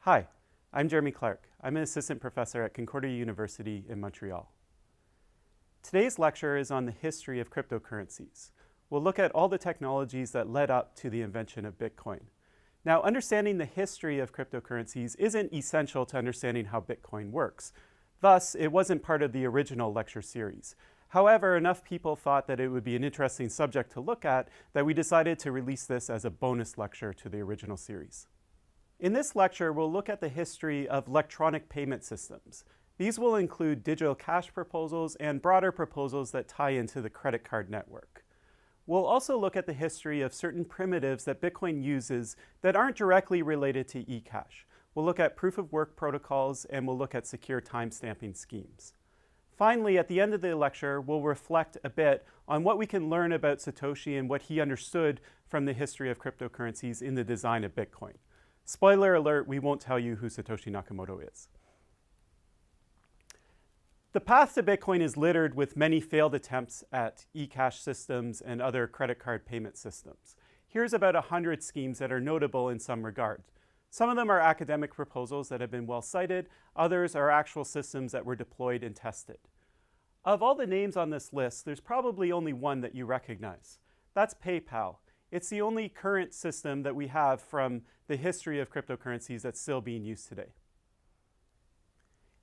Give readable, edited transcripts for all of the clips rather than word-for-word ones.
Hi, I'm Jeremy Clark. I'm an assistant professor at Concordia University in Montreal. Today's lecture is on the history of cryptocurrencies. We'll look at all the technologies that led up to the invention of Bitcoin. Now, understanding the history of cryptocurrencies isn't essential to understanding how Bitcoin works. Thus, it wasn't part of the original lecture series. However, enough people thought that it would be an interesting subject to look at that we decided to release this as a bonus lecture to the original series. In this lecture, we'll look at the history of electronic payment systems. These will include digital cash proposals and broader proposals that tie into the credit card network. We'll also look at the history of certain primitives that Bitcoin uses that aren't directly related to eCash. We'll look at proof-of-work protocols, and we'll look at secure timestamping schemes. Finally, at the end of the lecture, we'll reflect a bit on what we can learn about Satoshi and what he understood from the history of cryptocurrencies in the design of Bitcoin. Spoiler alert, we won't tell you who Satoshi Nakamoto is. The path to Bitcoin is littered with many failed attempts at eCash systems and other credit card payment systems. Here's about 100 schemes that are notable in some regard. Some of them are academic proposals that have been well cited. Others are actual systems that were deployed and tested. Of all the names on this list, there's probably only one that you recognize. That's PayPal. It's the only current system that we have from the history of cryptocurrencies that's still being used today.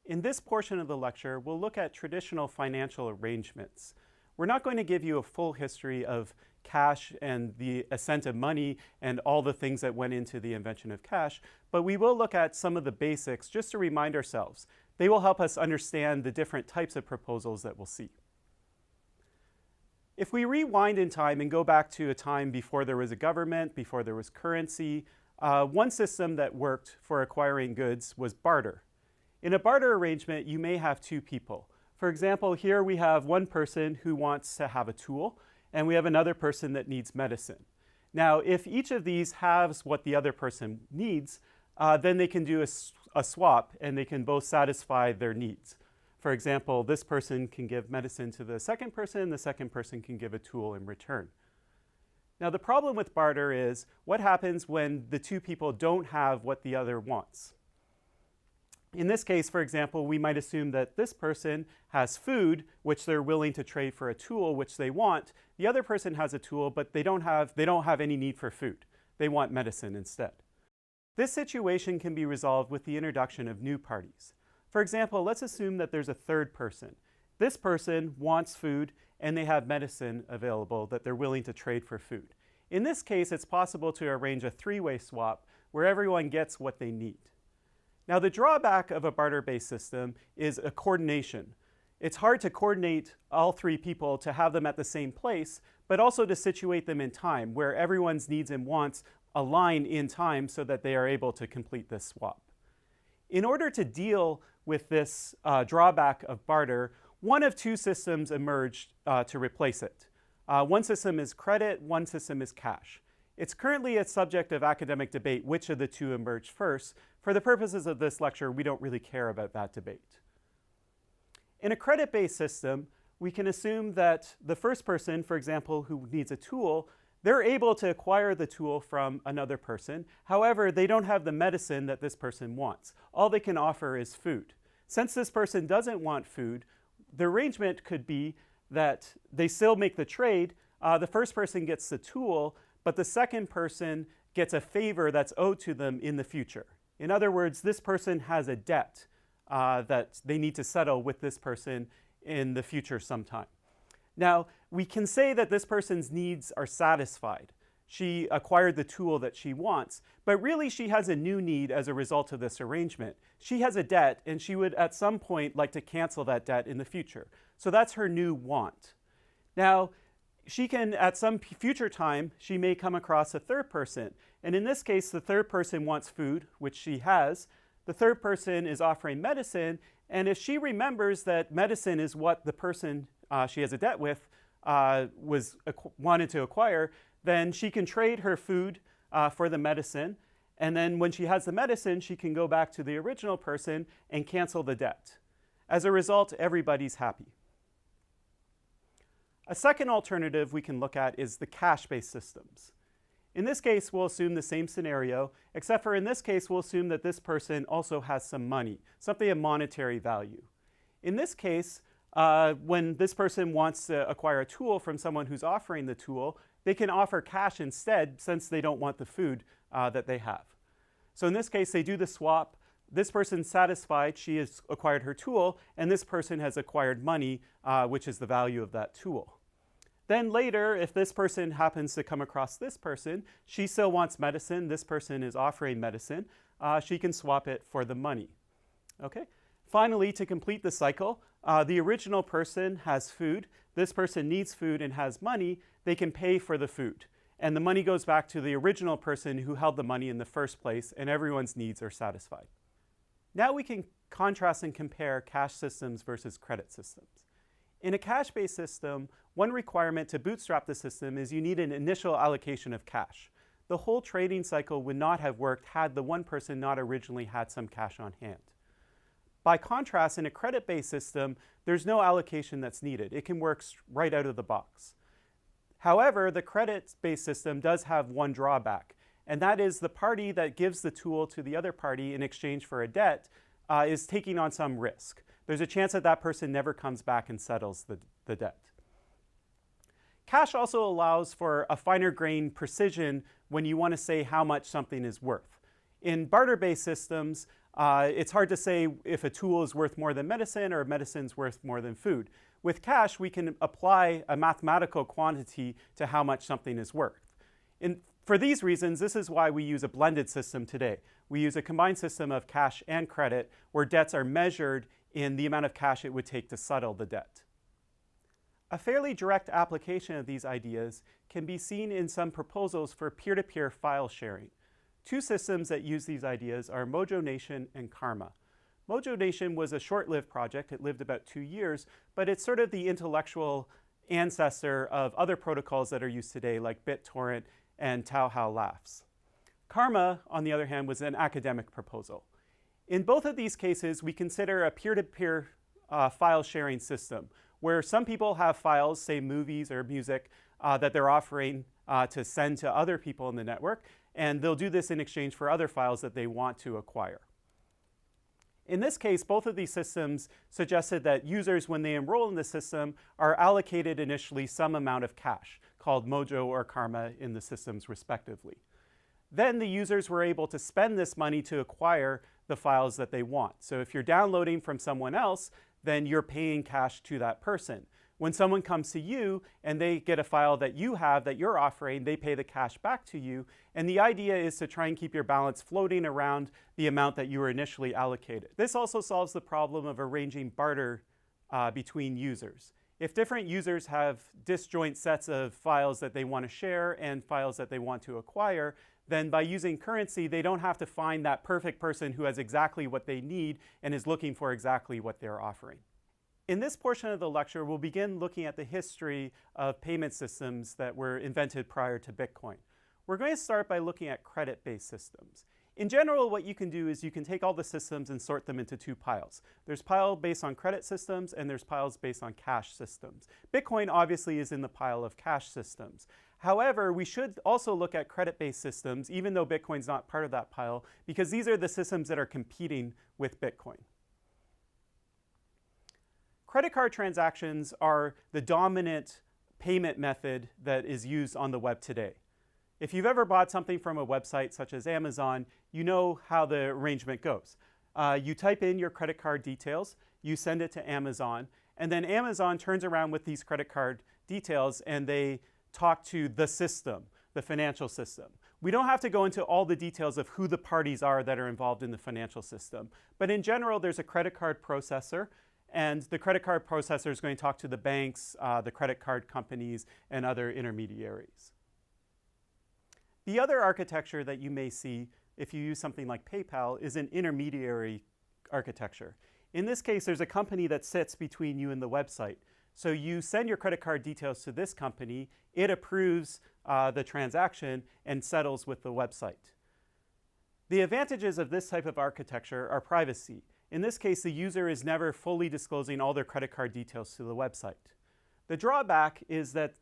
In this portion of the lecture, we'll look at traditional financial arrangements. We're not going to give you a full history of cash and the ascent of money and all the things that went into the invention of cash, but we will look at some of the basics just to remind ourselves. They will help us understand the different types of proposals that we'll see. If we rewind in time and go back to a time before there was a government, before there was currency, one system that worked for acquiring goods was barter. In a barter arrangement, you may have two people. For example, here we have one person who wants to have a tool, and we have another person that needs medicine. Now, if each of these has what the other person needs, then they can do a swap, and they can both satisfy their needs. For example, this person can give medicine to the second person can give a tool in return. Now, the problem with barter is what happens when the two people don't have what the other wants. In this case, for example, we might assume that this person has food, which they're willing to trade for a tool, which they want. The other person has a tool, but they don't have any need for food. They want medicine instead. This situation can be resolved with the introduction of new parties. For example, let's assume that there's a third person. This person wants food, and they have medicine available that they're willing to trade for food. In this case, it's possible to arrange a three-way swap where everyone gets what they need. Now, the drawback of a barter-based system is a coordination. It's hard to coordinate all three people to have them at the same place, but also to situate them in time where everyone's needs and wants align in time so that they are able to complete this swap. In order to deal with this drawback of barter, one of two systems emerged to replace it. One system is credit, one system is cash. It's currently a subject of academic debate which of the two emerged first. For the purposes of this lecture, we don't really care about that debate. In a credit-based system, we can assume that the first person, for example, who needs a tool, they're able to acquire the tool from another person. However, they don't have the medicine that this person wants. All they can offer is food. Since this person doesn't want food, the arrangement could be that they still make the trade. The first person gets the tool, but the second person gets a favor that's owed to them in the future. In other words, this person has a debt that they need to settle with this person in the future sometime. Now, we can say that this person's needs are satisfied. She acquired the tool that she wants, but really she has a new need as a result of this arrangement. She has a debt, and she would at some point like to cancel that debt in the future. So that's her new want. Now, she can, at some future time, she may come across a third person. And in this case, the third person wants food, which she has. The third person is offering medicine. And if she remembers that medicine is what the person she has a debt with wanted to acquire, then she can trade her food for the medicine. And then when she has the medicine, she can go back to the original person and cancel the debt. As a result, everybody's happy. A second alternative we can look at is the cash-based systems. In this case, we'll assume the same scenario, except for in this case, we'll assume that this person also has some money, something of monetary value. In this case, when this person wants to acquire a tool from someone who's offering the tool, they can offer cash instead since they don't want the food that they have. So in this case, they do the swap. This person's satisfied, she has acquired her tool, and this person has acquired money, which is the value of that tool. Then later, if this person happens to come across this person, she still wants medicine, this person is offering medicine, she can swap it for the money. Okay? Finally, to complete the cycle, the original person has food, this person needs food and has money, they can pay for the food. And the money goes back to the original person who held the money in the first place, and everyone's needs are satisfied. Now we can contrast and compare cash systems versus credit systems. In a cash-based system, one requirement to bootstrap the system is you need an initial allocation of cash. The whole trading cycle would not have worked had the one person not originally had some cash on hand. By contrast, in a credit-based system, there's no allocation that's needed. It can work right out of the box. However, the credit-based system does have one drawback, and that is the party that gives the tool to the other party in exchange for a debt is taking on some risk. There's a chance that that person never comes back and settles the debt. Cash also allows for a finer grained precision when you want to say how much something is worth. In barter-based systems, it's hard to say if a tool is worth more than medicine or medicine's worth more than food. With cash, we can apply a mathematical quantity to how much something is worth. For these reasons, this is why we use a blended system today. We use a combined system of cash and credit, where debts are measured in the amount of cash it would take to settle the debt. A fairly direct application of these ideas can be seen in some proposals for peer-to-peer file sharing. Two systems that use these ideas are Mojo Nation and Karma. Mojo Nation was a short-lived project. It lived about 2 years, but it's sort of the intellectual ancestor of other protocols that are used today, like BitTorrent and Taohao Laughs. Karma, on the other hand, was an academic proposal. In both of these cases, we consider a peer-to-peer file sharing system, where some people have files, say movies or music, that they're offering to send to other people in the network, and they'll do this in exchange for other files that they want to acquire. In this case, both of these systems suggested that users, when they enroll in the system, are allocated initially some amount of cash, called Mojo or Karma in the systems respectively. Then the users were able to spend this money to acquire the files that they want. So if you're downloading from someone else, then you're paying cash to that person. When someone comes to you and they get a file that you have that you're offering, they pay the cash back to you. And the idea is to try and keep your balance floating around the amount that you were initially allocated. This also solves the problem of arranging barter between users. If different users have disjoint sets of files that they want to share and files that they want to acquire, then by using currency, they don't have to find that perfect person who has exactly what they need and is looking for exactly what they're offering. In this portion of the lecture, we'll begin looking at the history of payment systems that were invented prior to Bitcoin. We're going to start by looking at credit-based systems. In general, what you can do is you can take all the systems and sort them into two piles. There's pile based on credit systems, and there's piles based on cash systems. Bitcoin obviously is in the pile of cash systems. However, we should also look at credit-based systems, even though Bitcoin's not part of that pile, because these are the systems that are competing with Bitcoin. Credit card transactions are the dominant payment method that is used on the web today. If you've ever bought something from a website such as Amazon, you know how the arrangement goes. You type in your credit card details, you send it to Amazon, and then Amazon turns around with these credit card details and they talk to the system, the financial system. We don't have to go into all the details of who the parties are that are involved in the financial system, but in general, there's a credit card processor, and the credit card processor is going to talk to the banks, the credit card companies, and other intermediaries. The other architecture that you may see if you use something like PayPal is an intermediary architecture. In this case, there's a company that sits between you and the website. So you send your credit card details to this company, it approves the transaction and settles with the website. The advantages of this type of architecture are privacy. In this case, the user is never fully disclosing all their credit card details to the website. The drawback is that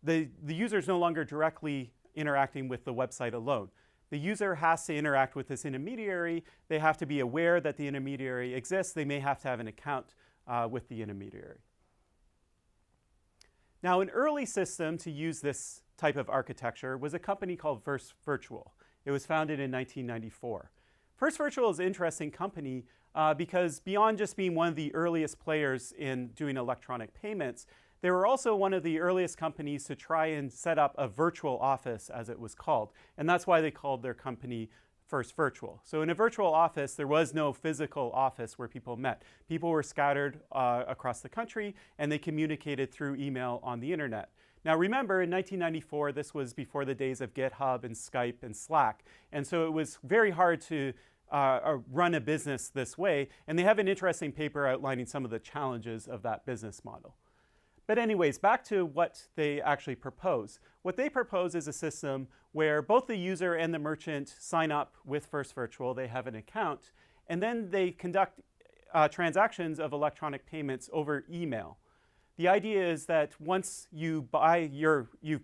the user is no longer directly interacting with the website alone. The user has to interact with this intermediary. They have to be aware that the intermediary exists. They may have to have an account with the intermediary. Now, an early system to use this type of architecture was a company called First Virtual. It was founded in 1994. First Virtual is an interesting company because beyond just being one of the earliest players in doing electronic payments, they were also one of the earliest companies to try and set up a virtual office, as it was called. And that's why they called their company First Virtual. So in a virtual office, there was no physical office where people met. People were scattered across the country, and they communicated through email on the internet. Now remember, in 1994, this was before the days of GitHub and Skype and Slack. And so it was very hard to run a business this way. And they have an interesting paper outlining some of the challenges of that business model. But anyways, back to what they actually propose. What they propose is a system where both the user and the merchant sign up with First Virtual. They have an account, and then they conduct transactions of electronic payments over email. The idea is that once you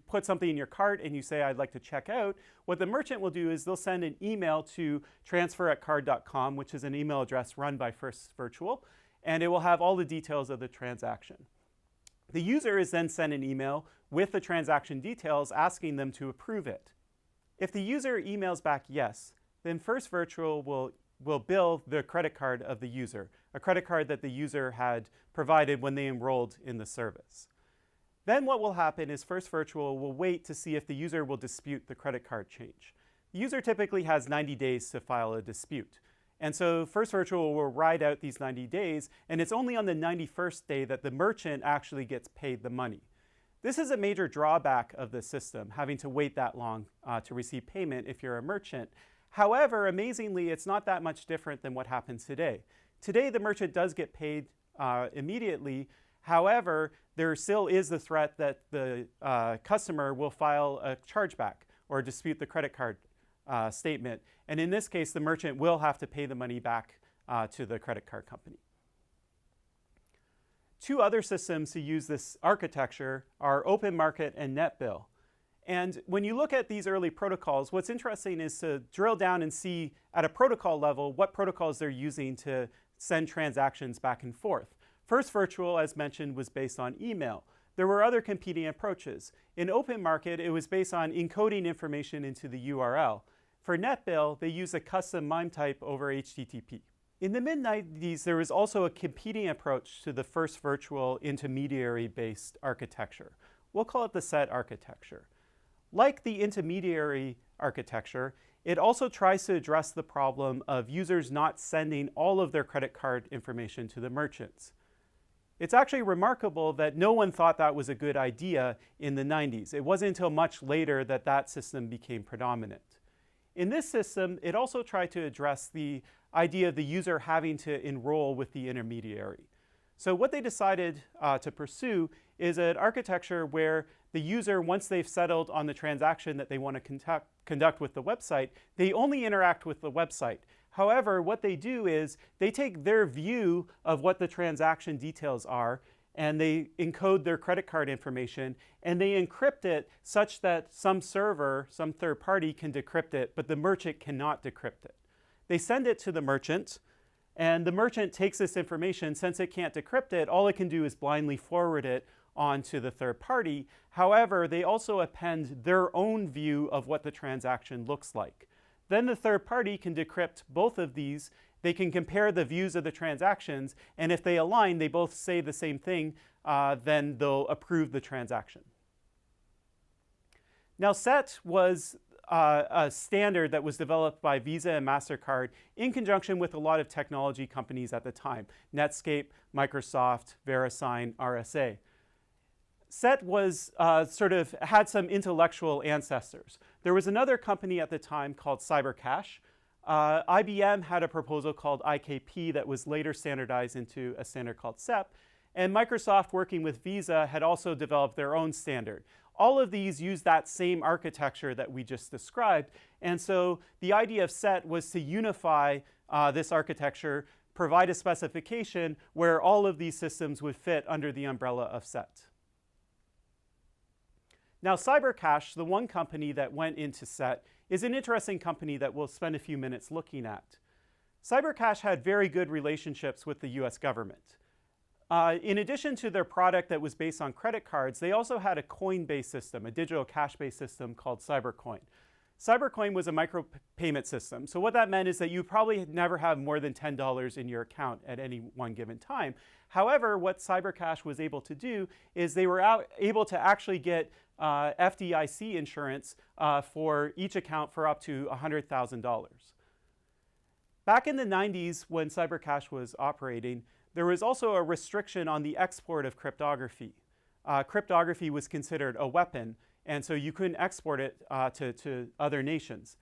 put something in your cart and you say, I'd like to check out, what the merchant will do is they'll send an email to transfer@card.com, which is an email address run by First Virtual, and it will have all the details of the transaction. The user is then sent an email with the transaction details asking them to approve it. If the user emails back yes, then First Virtual will bill the credit card of the user, a credit card that the user had provided when they enrolled in the service. Then what will happen is First Virtual will wait to see if the user will dispute the credit card change. The user typically has 90 days to file a dispute. And so First Virtual will ride out these 90 days, and it's only on the 91st day that the merchant actually gets paid the money. This is a major drawback of the system, having to wait that long to receive payment if you're a merchant. However, amazingly, it's not that much different than what happens today. Today, the merchant does get paid immediately. However, there still is the threat that the customer will file a chargeback or dispute the credit card statement. And in this case, the merchant will have to pay the money back to the credit card company. Two other systems to use this architecture are Open Market and NetBill. And when you look at these early protocols, what's interesting is to drill down and see at a protocol level what protocols they're using to send transactions back and forth. First Virtual, as mentioned, was based on email. There were other competing approaches. In Open Market, it was based on encoding information into the URL. For NetBill, they use a custom MIME type over HTTP. In the mid-90s, there was also a competing approach to the First Virtual intermediary-based architecture. We'll call it the SET architecture. Like the intermediary architecture, it also tries to address the problem of users not sending all of their credit card information to the merchants. It's actually remarkable that no one thought that was a good idea in the 90s. It wasn't until much later that that system became predominant. In this system, it also tried to address the idea of the user having to enroll with the intermediary. So what they decided to pursue is an architecture where the user, once they've settled on the transaction that they want to conduct with the website, they only interact with the website. However, what they do is they take their view of what the transaction details are, and they encode their credit card information, and they encrypt it such that some server, some third party can decrypt it, but the merchant cannot decrypt it. They send it to the merchant, and the merchant takes this information. Since it can't decrypt it, all it can do is blindly forward it onto the third party. However, they also append their own view of what the transaction looks like. Then the third party can decrypt both of these. They can compare the views of the transactions, and if they align, they both say the same thing, then they'll approve the transaction. Now, SET was a standard that was developed by Visa and MasterCard in conjunction with a lot of technology companies at the time: Netscape, Microsoft, VeriSign, RSA. SET was had some intellectual ancestors. There was another company at the time called CyberCash. IBM had a proposal called IKP that was later standardized into a standard called SEP. And Microsoft, working with Visa, had also developed their own standard. All of these use that same architecture that we just described. And so the idea of SET was to unify this architecture, provide a specification where all of these systems would fit under the umbrella of SET. Now, CyberCash, the one company that went into SET, is an interesting company that we'll spend a few minutes looking at. CyberCash had very good relationships with the US government. In addition to their product that was based on credit cards, they also had a coin-based system, a digital cash-based system called Cybercoin. Cybercoin was a micropayment system. So what that meant is that you probably never have more than $10 in your account at any one given time. However, what CyberCash was able to do is they were able to actually get FDIC insurance for each account for up to $100,000. Back in the 90s, when CyberCash was operating, there was also a restriction on the export of cryptography. Cryptography was considered a weapon, and so you couldn't export it to other nations.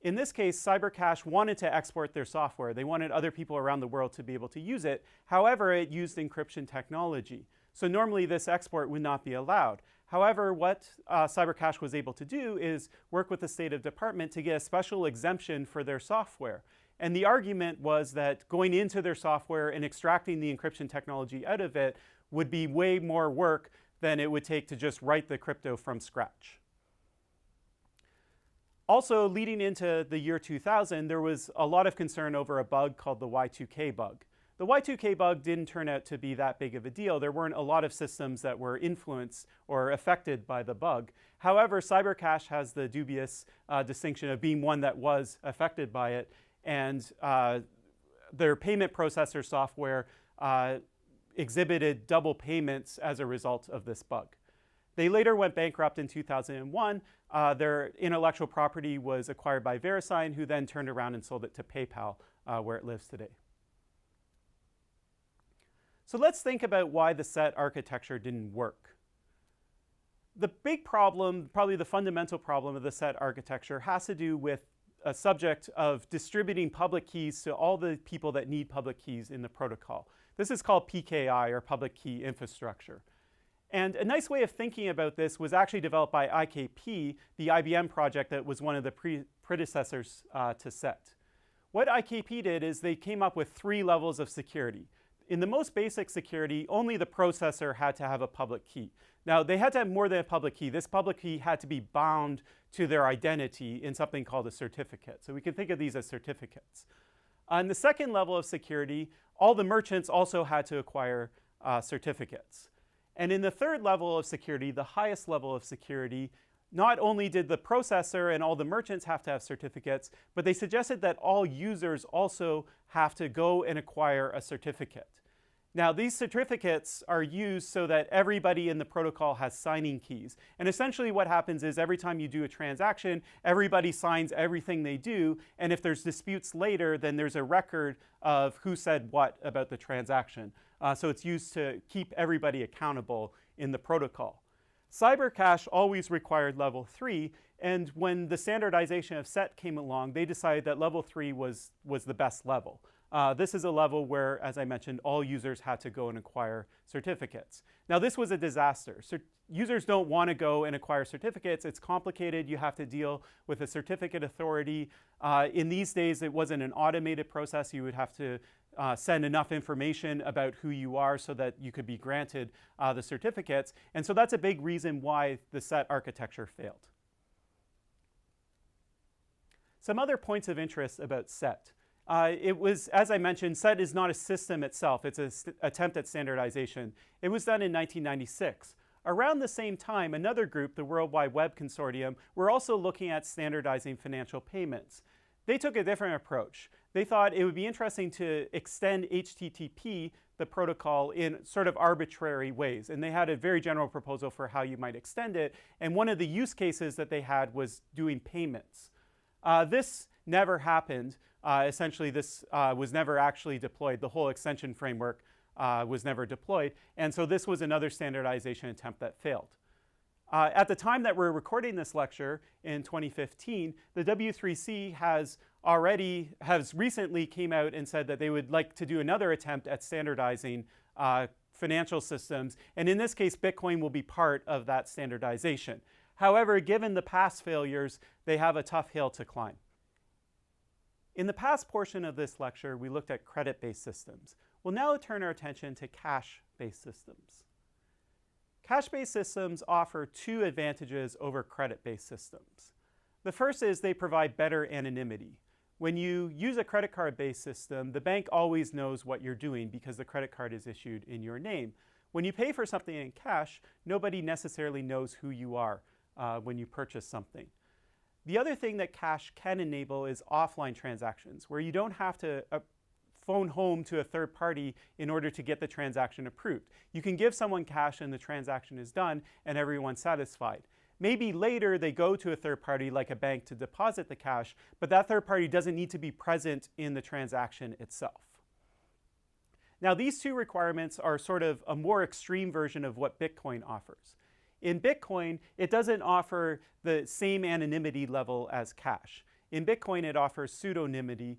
In this case, CyberCash wanted to export their software. They wanted other people around the world to be able to use it. However, it used encryption technology. So normally this export would not be allowed. However, what CyberCash was able to do is work with the State Department to get a special exemption for their software. And the argument was that going into their software and extracting the encryption technology out of it would be way more work than it would take to just write the crypto from scratch. Also, leading into the year 2000, there was a lot of concern over a bug called the Y2K bug. The Y2K bug didn't turn out to be that big of a deal. There weren't a lot of systems that were influenced or affected by the bug. However, CyberCash has the dubious distinction of being one that was affected by it, and their payment processor software exhibited double payments as a result of this bug. They later went bankrupt in 2001. Their intellectual property was acquired by VeriSign, who then turned around and sold it to PayPal, where it lives today. So let's think about why the SET architecture didn't work. The big problem, probably the fundamental problem of the SET architecture, has to do with a subject of distributing public keys to all the people that need public keys in the protocol. This is called PKI, or public key infrastructure. And a nice way of thinking about this was actually developed by IKP, the IBM project that was one of the predecessors to SET. What IKP did is they came up with 3 levels of security. In the most basic security, only the processor had to have a public key. Now, they had to have more than a public key. This public key had to be bound to their identity in something called a certificate. So we can think of these as certificates. On the second level of security, all the merchants also had to acquire certificates. And in the third level of security, the highest level of security, not only did the processor and all the merchants have to have certificates, but they suggested that all users also have to go and acquire a certificate. Now, these certificates are used so that everybody in the protocol has signing keys. And essentially what happens is every time you do a transaction, everybody signs everything they do. And if there's disputes later, then there's a record of who said what about the transaction. So it's used to keep everybody accountable in the protocol. CyberCash always required level 3, and when the standardization of SET came along, they decided that level 3 was the best level. This is a level where, as I mentioned, all users had to go and acquire certificates. Now, this was a disaster. Users don't want to go and acquire certificates. It's complicated. You have to deal with a certificate authority. In these days, it wasn't an automated process. You would have to send enough information about who you are so that you could be granted the certificates. And so that's a big reason why the SET architecture failed. Some other points of interest about SET. It was, as I mentioned, SET is not a system itself. It's an attempt at standardization. It was done in 1996. Around the same time, another group, the World Wide Web Consortium, were also looking at standardizing financial payments. They took a different approach. They thought it would be interesting to extend HTTP, the protocol, in sort of arbitrary ways. And they had a very general proposal for how you might extend it. And one of the use cases that they had was doing payments. This never happened. Essentially, this was never actually deployed. The whole extension framework was never deployed. And so this was another standardization attempt that failed. At the time that we're recording this lecture in 2015, the W3C has recently came out and said that they would like to do another attempt at standardizing financial systems. And in this case, Bitcoin will be part of that standardization. However, given the past failures, they have a tough hill to climb. In the past portion of this lecture, we looked at credit-based systems. We'll now turn our attention to cash-based systems. Cash-based systems offer two advantages over credit-based systems. The first is they provide better anonymity. When you use a credit card-based system, the bank always knows what you're doing because the credit card is issued in your name. When you pay for something in cash, nobody necessarily knows who you are when you purchase something. The other thing that cash can enable is offline transactions, where you don't have to phone home to a third party in order to get the transaction approved. You can give someone cash and the transaction is done and everyone's satisfied. Maybe later they go to a third party like a bank to deposit the cash, but that third party doesn't need to be present in the transaction itself. Now, these two requirements are sort of a more extreme version of what Bitcoin offers. In Bitcoin, it doesn't offer the same anonymity level as cash. In Bitcoin, it offers pseudonymity,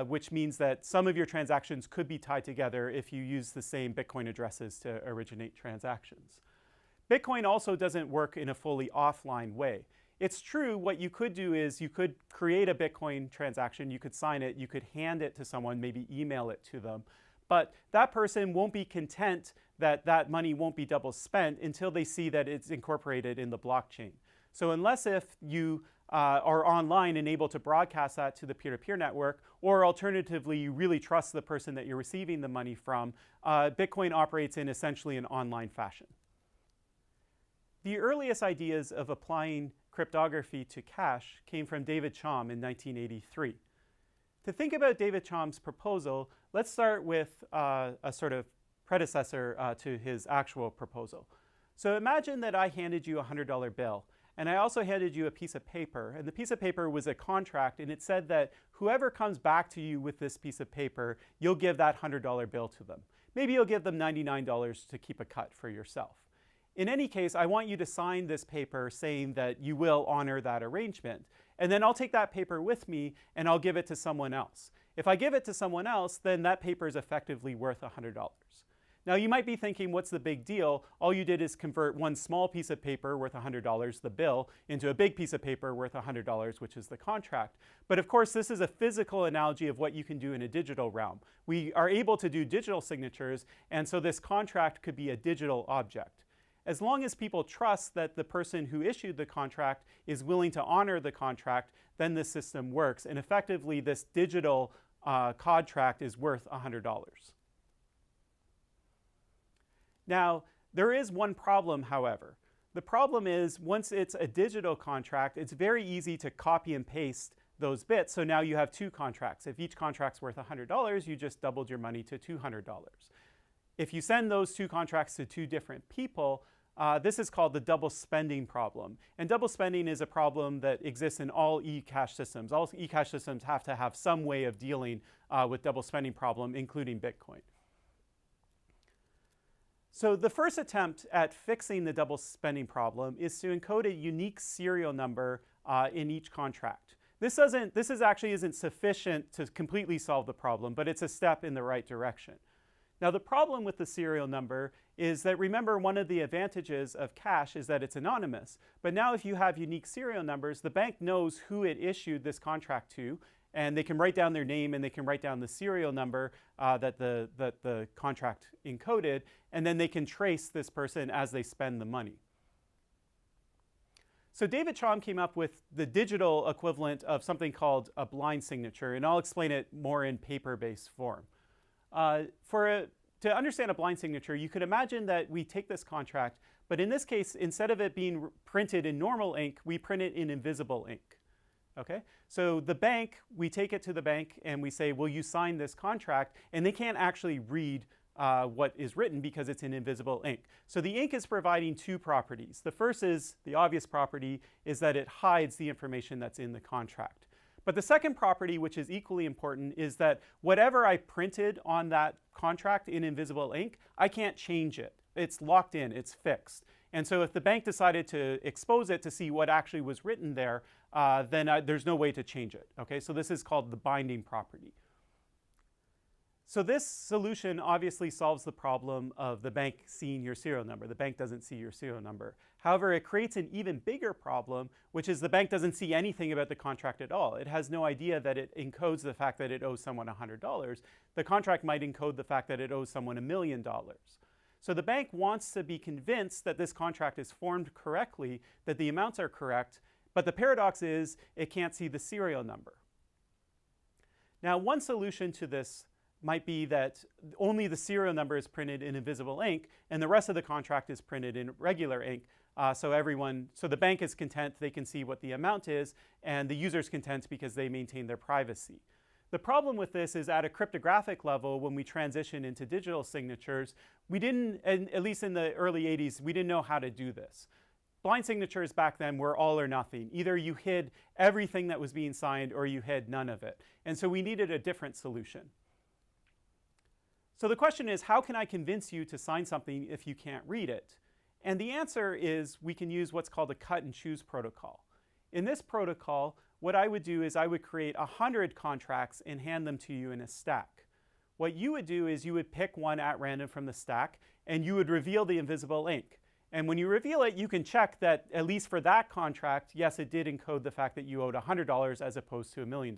which means that some of your transactions could be tied together if you use the same Bitcoin addresses to originate transactions. Bitcoin also doesn't work in a fully offline way. It's true, what you could do is you could create a Bitcoin transaction, you could sign it, you could hand it to someone, maybe email it to them, but that person won't be content that that money won't be double spent until they see that it's incorporated in the blockchain. So unless if you are online and able to broadcast that to the peer-to-peer network, or alternatively you really trust the person that you're receiving the money from, Bitcoin operates in essentially an online fashion. The earliest ideas of applying cryptography to cash came from David Chaum in 1983. To think about David Chaum's proposal, let's start with a sort of predecessor to his actual proposal. So imagine that I handed you a $100 bill, and I also handed you a piece of paper, and the piece of paper was a contract, and it said that whoever comes back to you with this piece of paper, you'll give that $100 bill to them. Maybe you'll give them $99 to keep a cut for yourself. In any case, I want you to sign this paper saying that you will honor that arrangement. And then I'll take that paper with me and I'll give it to someone else. If I give it to someone else, then that paper is effectively worth $100. Now you might be thinking, what's the big deal? All you did is convert one small piece of paper worth $100, the bill, into a big piece of paper worth $100, which is the contract. But of course, this is a physical analogy of what you can do in a digital realm. We are able to do digital signatures, and so this contract could be a digital object. As long as people trust that the person who issued the contract is willing to honor the contract, then this system works. And effectively, this digital contract is worth $100. Now, there is one problem, however. The problem is, once it's a digital contract, it's very easy to copy and paste those bits. So now you have two contracts. If each contract's worth $100, you just doubled your money to $200. If you send those two contracts to two different people, this is called the double spending problem. And double spending is a problem that exists in all eCash systems. All eCash systems have to have some way of dealing with double spending problem, including Bitcoin. So the first attempt at fixing the double spending problem is to encode a unique serial number in each contract. This actually isn't sufficient to completely solve the problem, but it's a step in the right direction. Now, the problem with the serial number is that, remember, one of the advantages of cash is that it's anonymous. But now if you have unique serial numbers, the bank knows who it issued this contract to, and they can write down their name and they can write down the serial number that the contract encoded, and then they can trace this person as they spend the money. So David Chaum came up with the digital equivalent of something called a blind signature, and I'll explain it more in paper-based form. To understand a blind signature, you could imagine that we take this contract, but in this case, instead of it being printed in normal ink, we print it in invisible ink. Okay? So the bank, we take it to the bank and we say, will you sign this contract? And they can't actually read what is written because it's in invisible ink. So the ink is providing two properties. The first is, the obvious property, is that it hides the information that's in the contract. But the second property, which is equally important, is that whatever I printed on that contract in invisible ink, I can't change it. It's locked in, it's fixed. And so if the bank decided to expose it to see what actually was written there, then there's no way to change it. Okay, so this is called the binding property. So this solution obviously solves the problem of the bank seeing your serial number. The bank doesn't see your serial number. However, it creates an even bigger problem, which is the bank doesn't see anything about the contract at all. It has no idea that it encodes the fact that it owes someone $100. The contract might encode the fact that it owes someone $1 million. So the bank wants to be convinced that this contract is formed correctly, that the amounts are correct, but the paradox is it can't see the serial number. Now, one solution to this might be that only the serial number is printed in invisible ink and the rest of the contract is printed in regular ink. So the bank is content, they can see what the amount is, and the user's content because they maintain their privacy. The problem with this is at a cryptographic level, when we transition into digital signatures, we didn't, and at least in the early 80s, we didn't know how to do this. Blind signatures back then were all or nothing. Either you hid everything that was being signed or you hid none of it. And so we needed a different solution. So the question is, how can I convince you to sign something if you can't read it? And the answer is we can use what's called a cut and choose protocol. In this protocol, what I would do is I would create 100 contracts and hand them to you in a stack. What you would do is you would pick one at random from the stack and you would reveal the invisible ink. And when you reveal it, you can check that at least for that contract, yes, it did encode the fact that you owed $100 as opposed to $1 million.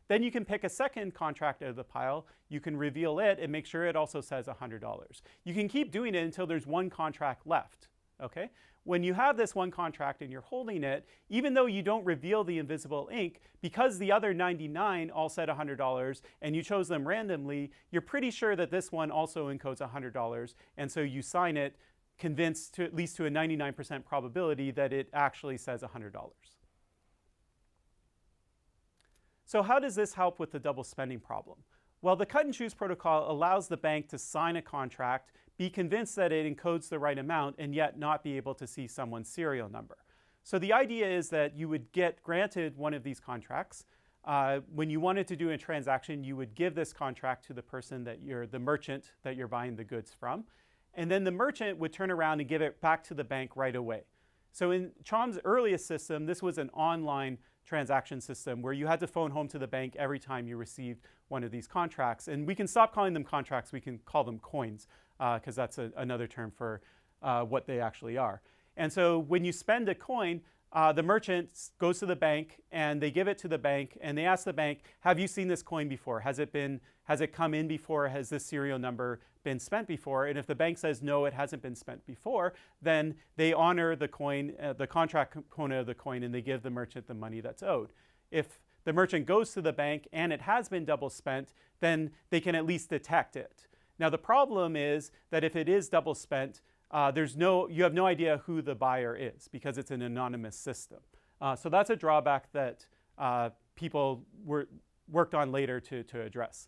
Then you can pick a second contract out of the pile, you can reveal it and make sure it also says $100. You can keep doing it until there's one contract left, okay? When you have this one contract and you're holding it, even though you don't reveal the invisible ink, because the other 99 all said $100 and you chose them randomly, you're pretty sure that this one also encodes $100, and so you sign it convinced to at least to a 99% probability that it actually says $100. So how does this help with the double spending problem? Well, the cut and choose protocol allows the bank to sign a contract, be convinced that it encodes the right amount, and yet not be able to see someone's serial number. So the idea is that you would get granted one of these contracts. When you wanted to do a transaction, you would give this contract to the person that the merchant that you're buying the goods from. And then the merchant would turn around and give it back to the bank right away. So in Chom's earliest system, this was an online transaction system where you had to phone home to the bank every time you received one of these contracts. And we can stop calling them contracts, we can call them coins, because that's another term for what they actually are. And so when you spend a coin, the merchant goes to the bank and they give it to the bank and they ask the bank, have you seen this coin before? Has it come in before? Has this serial number been spent before? And if the bank says no, it hasn't been spent before, then they honor the coin, the contract component of the coin, and they give the merchant the money that's owed. If the merchant goes to the bank and it has been double spent, then they can at least detect it. Now the problem is that if it is double spent, you have no idea who the buyer is because it's an anonymous system. So that's a drawback that people worked on later to address.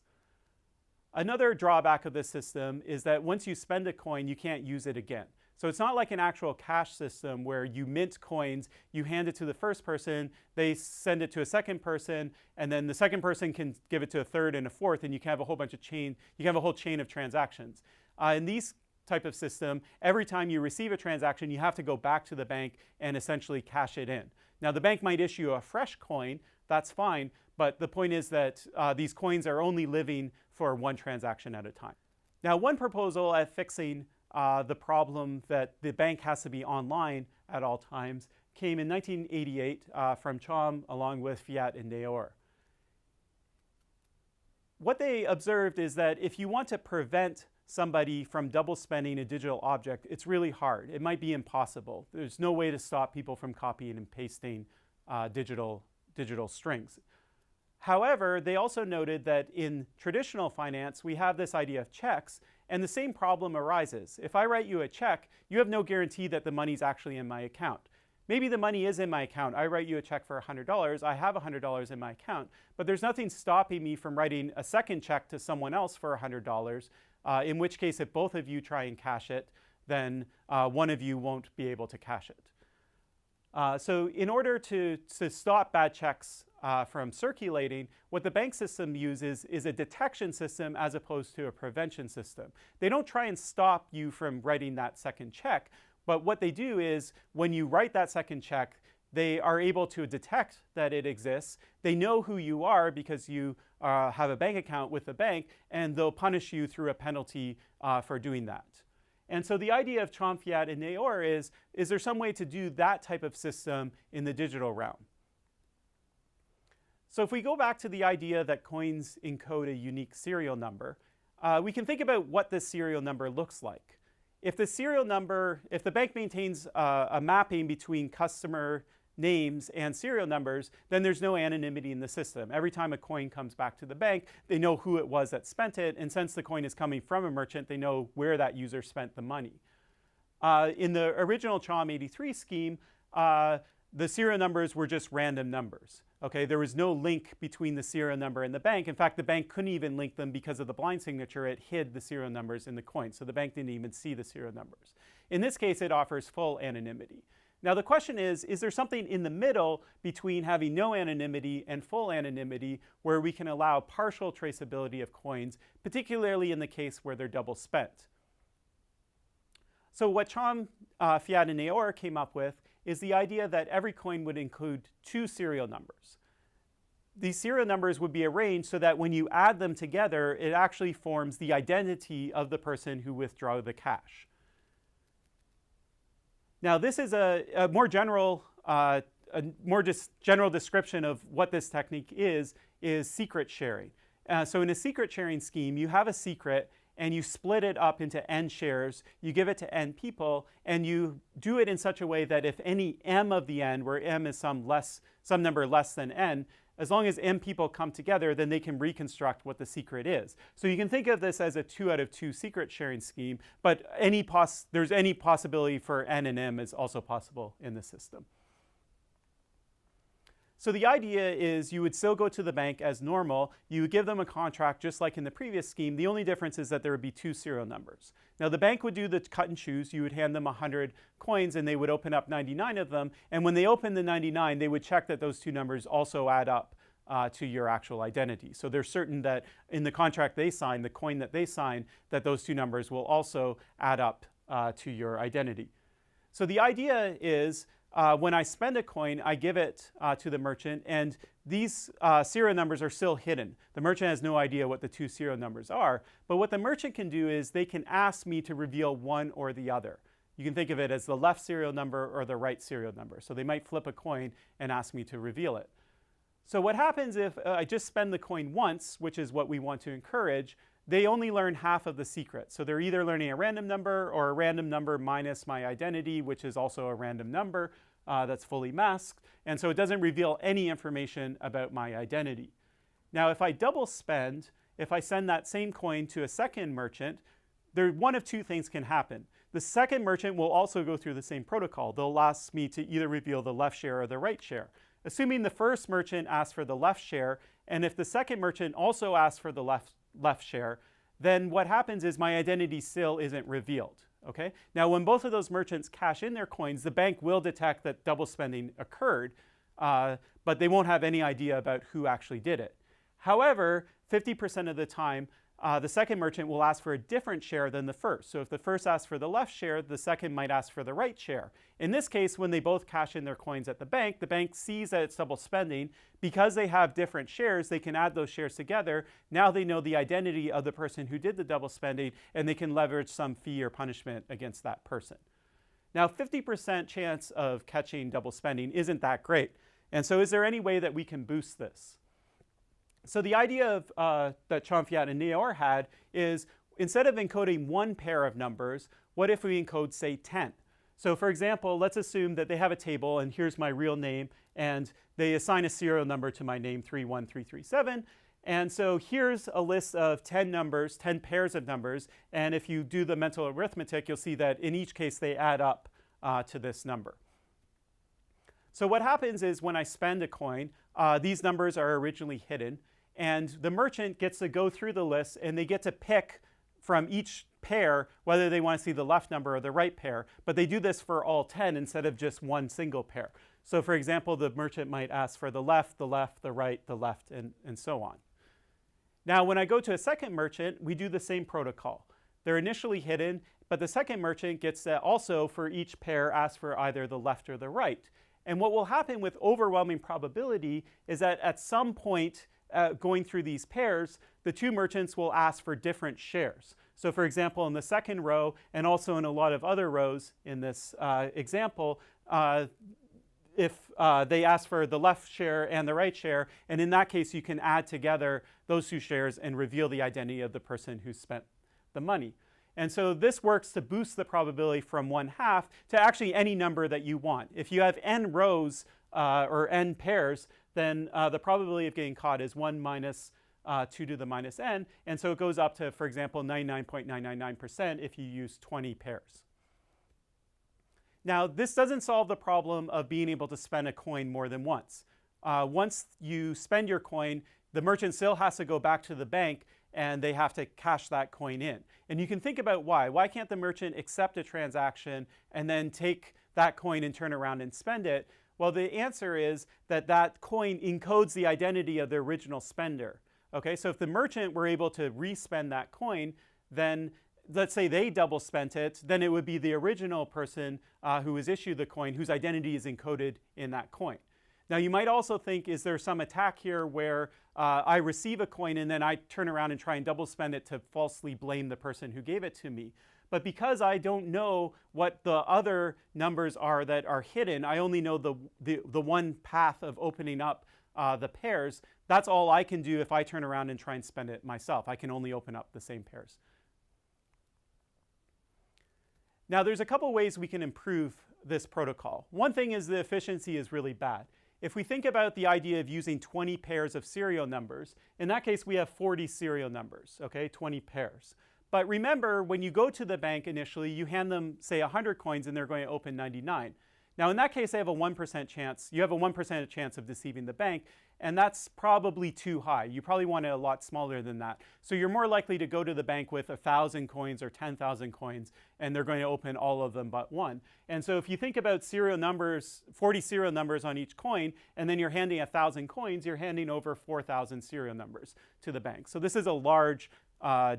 Another drawback of this system is that once you spend a coin, you can't use it again. So it's not like an actual cash system where you mint coins, you hand it to the first person, they send it to a second person, and then the second person can give it to a third and a fourth, and you can have a whole chain of transactions. In these type of system, every time you receive a transaction, you have to go back to the bank and essentially cash it in. Now, the bank might issue a fresh coin, that's fine, but the point is that these coins are only living for one transaction at a time. Now, one proposal at fixing the problem that the bank has to be online at all times came in 1988 from Chom along with Fiat and Naor. What they observed is that if you want to prevent somebody from double spending a digital object, it's really hard. It might be impossible. There's no way to stop people from copying and pasting digital strings. However, they also noted that in traditional finance, we have this idea of checks, and the same problem arises. If I write you a check, you have no guarantee that the money's actually in my account. Maybe the money is in my account. I write you a check for $100. I have $100 in my account, but there's nothing stopping me from writing a second check to someone else for $100, in which case if both of you try and cash it, then one of you won't be able to cash it. So in order to stop bad checks from circulating, what the bank system uses is a detection system as opposed to a prevention system. They don't try and stop you from writing that second check, but what they do is when you write that second check, they are able to detect that it exists. They know who you are because you have a bank account with the bank, and they'll punish you through a penalty for doing that. And so the idea of Chom, Fiat, and Naor is there some way to do that type of system in the digital realm? So if we go back to the idea that coins encode a unique serial number, we can think about what this serial number looks like. if the bank maintains a mapping between customer names and serial numbers, then there's no anonymity in the system. Every time a coin comes back to the bank, they know who it was that spent it, and since the coin is coming from a merchant, they know where that user spent the money. In the original CHOM 83 scheme, the serial numbers were just random numbers. Okay, there was no link between the serial number and the bank. In fact, the bank couldn't even link them because of the blind signature. It hid the serial numbers in the coin, so the bank didn't even see the serial numbers. In this case, it offers full anonymity. Now the question is there something in the middle between having no anonymity and full anonymity where we can allow partial traceability of coins, particularly in the case where they're double spent? So what CHOM, Fiat, and Naor came up with is the idea that every coin would include 2 serial numbers. These serial numbers would be arranged so that when you add them together, it actually forms the identity of the person who withdrew the cash. Now, this is a more general description of what this technique is secret sharing. So in a secret sharing scheme, you have a secret and you split it up into n shares, you give it to n people, and you do it in such a way that if any m of the n, where m is some number less than n, as long as m people come together, then they can reconstruct what the secret is. So you can think of this as a 2 out of 2 secret sharing scheme, but there's any possibility for n and m is also possible in the system. So the idea is you would still go to the bank as normal. You would give them a contract just like in the previous scheme. The only difference is that there would be 2 serial numbers. Now the bank would do the cut and choose. You would hand them 100 coins and they would open up 99 of them. And when they open the 99, they would check that those 2 numbers also add up to your actual identity. So they're certain that in the contract they sign, the coin that they sign, that those 2 numbers will also add up to your identity. So the idea is when I spend a coin, I give it to the merchant, and these serial numbers are still hidden. The merchant has no idea what the 2 serial numbers are, but what the merchant can do is they can ask me to reveal one or the other. You can think of it as the left serial number or the right serial number. So they might flip a coin and ask me to reveal it. So what happens if I just spend the coin once, which is what we want to encourage, they only learn half of the secret. So they're either learning a random number or a random number minus my identity, which is also a random number that's fully masked. And so it doesn't reveal any information about my identity. Now, if I double spend, if I send that same coin to a second merchant, one of 2 things can happen. The second merchant will also go through the same protocol. They'll ask me to either reveal the left share or the right share. Assuming the first merchant asks for the left share, and if the second merchant also asks for the left share, then what happens is my identity still isn't revealed. Okay? Now, when both of those merchants cash in their coins, the bank will detect that double spending occurred, but they won't have any idea about who actually did it. However, 50% of the time, the second merchant will ask for a different share than the first. So if the first asks for the left share, the second might ask for the right share. In this case, when they both cash in their coins at the bank sees that it's double spending. Because they have different shares, they can add those shares together. Now they know the identity of the person who did the double spending, and they can leverage some fee or punishment against that person. Now, 50% chance of catching double spending isn't that great. And so is there any way that we can boost this? So the idea of, that CHOM, Fiat, and Naor had is instead of encoding 1 pair of numbers, what if we encode, say, 10? So for example, let's assume that they have a table, and here's my real name, and they assign a serial number to my name, 31337. And so here's a list of 10 numbers, 10 pairs of numbers, and if you do the mental arithmetic, you'll see that in each case they add up to this number. So what happens is when I spend a coin, these numbers are originally hidden, and the merchant gets to go through the list and they get to pick from each pair whether they want to see the left number or the right pair, but they do this for all 10 instead of just one single pair. So for example, the merchant might ask for the left, the right, the left, and so on. Now when I go to a second merchant, we do the same protocol. They're initially hidden, but the second merchant gets to also for each pair ask for either the left or the right. And what will happen with overwhelming probability is that at some point going through these pairs, the 2 merchants will ask for different shares. So for example, in the second row, and also in a lot of other rows in this example, if they ask for the left share and the right share, and in that case you can add together those 2 shares and reveal the identity of the person who spent the money. And so this works to boost the probability from 1/2 to actually any number that you want. If you have n rows or n pairs, then the probability of getting caught is 1 minus 2 to the minus n. And so it goes up to, for example, 99.999% if you use 20 pairs. Now, this doesn't solve the problem of being able to spend a coin more than once. Once you spend your coin, the merchant still has to go back to the bank and they have to cash that coin in. And you can think about why. Why can't the merchant accept a transaction and then take that coin and turn around and spend it? Well, the answer is that that coin encodes the identity of the original spender. Okay, so if the merchant were able to re-spend that coin, then let's say they double spent it, then it would be the original person who was issued the coin whose identity is encoded in that coin. Now, you might also think, is there some attack here where I receive a coin and then I turn around and try and double spend it to falsely blame the person who gave it to me? But because I don't know what the other numbers are that are hidden, I only know the one path of opening up the pairs. That's all I can do if I turn around and try and spend it myself. I can only open up the same pairs. Now, there's a couple ways we can improve this protocol. One thing is the efficiency is really bad. If we think about the idea of using 20 pairs of serial numbers, in that case, we have 40 serial numbers, okay, 20 pairs. But remember, when you go to the bank initially, you hand them, say, 100 coins, and they're going to open 99. Now, in that case, they have a 1% chance. You have a 1% chance of deceiving the bank, and that's probably too high. You probably want it a lot smaller than that. So you're more likely to go to the bank with 1,000 coins or 10,000 coins, and they're going to open all of them but one. And so if you think about serial numbers, 40 serial numbers on each coin, and then you're handing 1,000 coins, you're handing over 4,000 serial numbers to the bank. So this is a large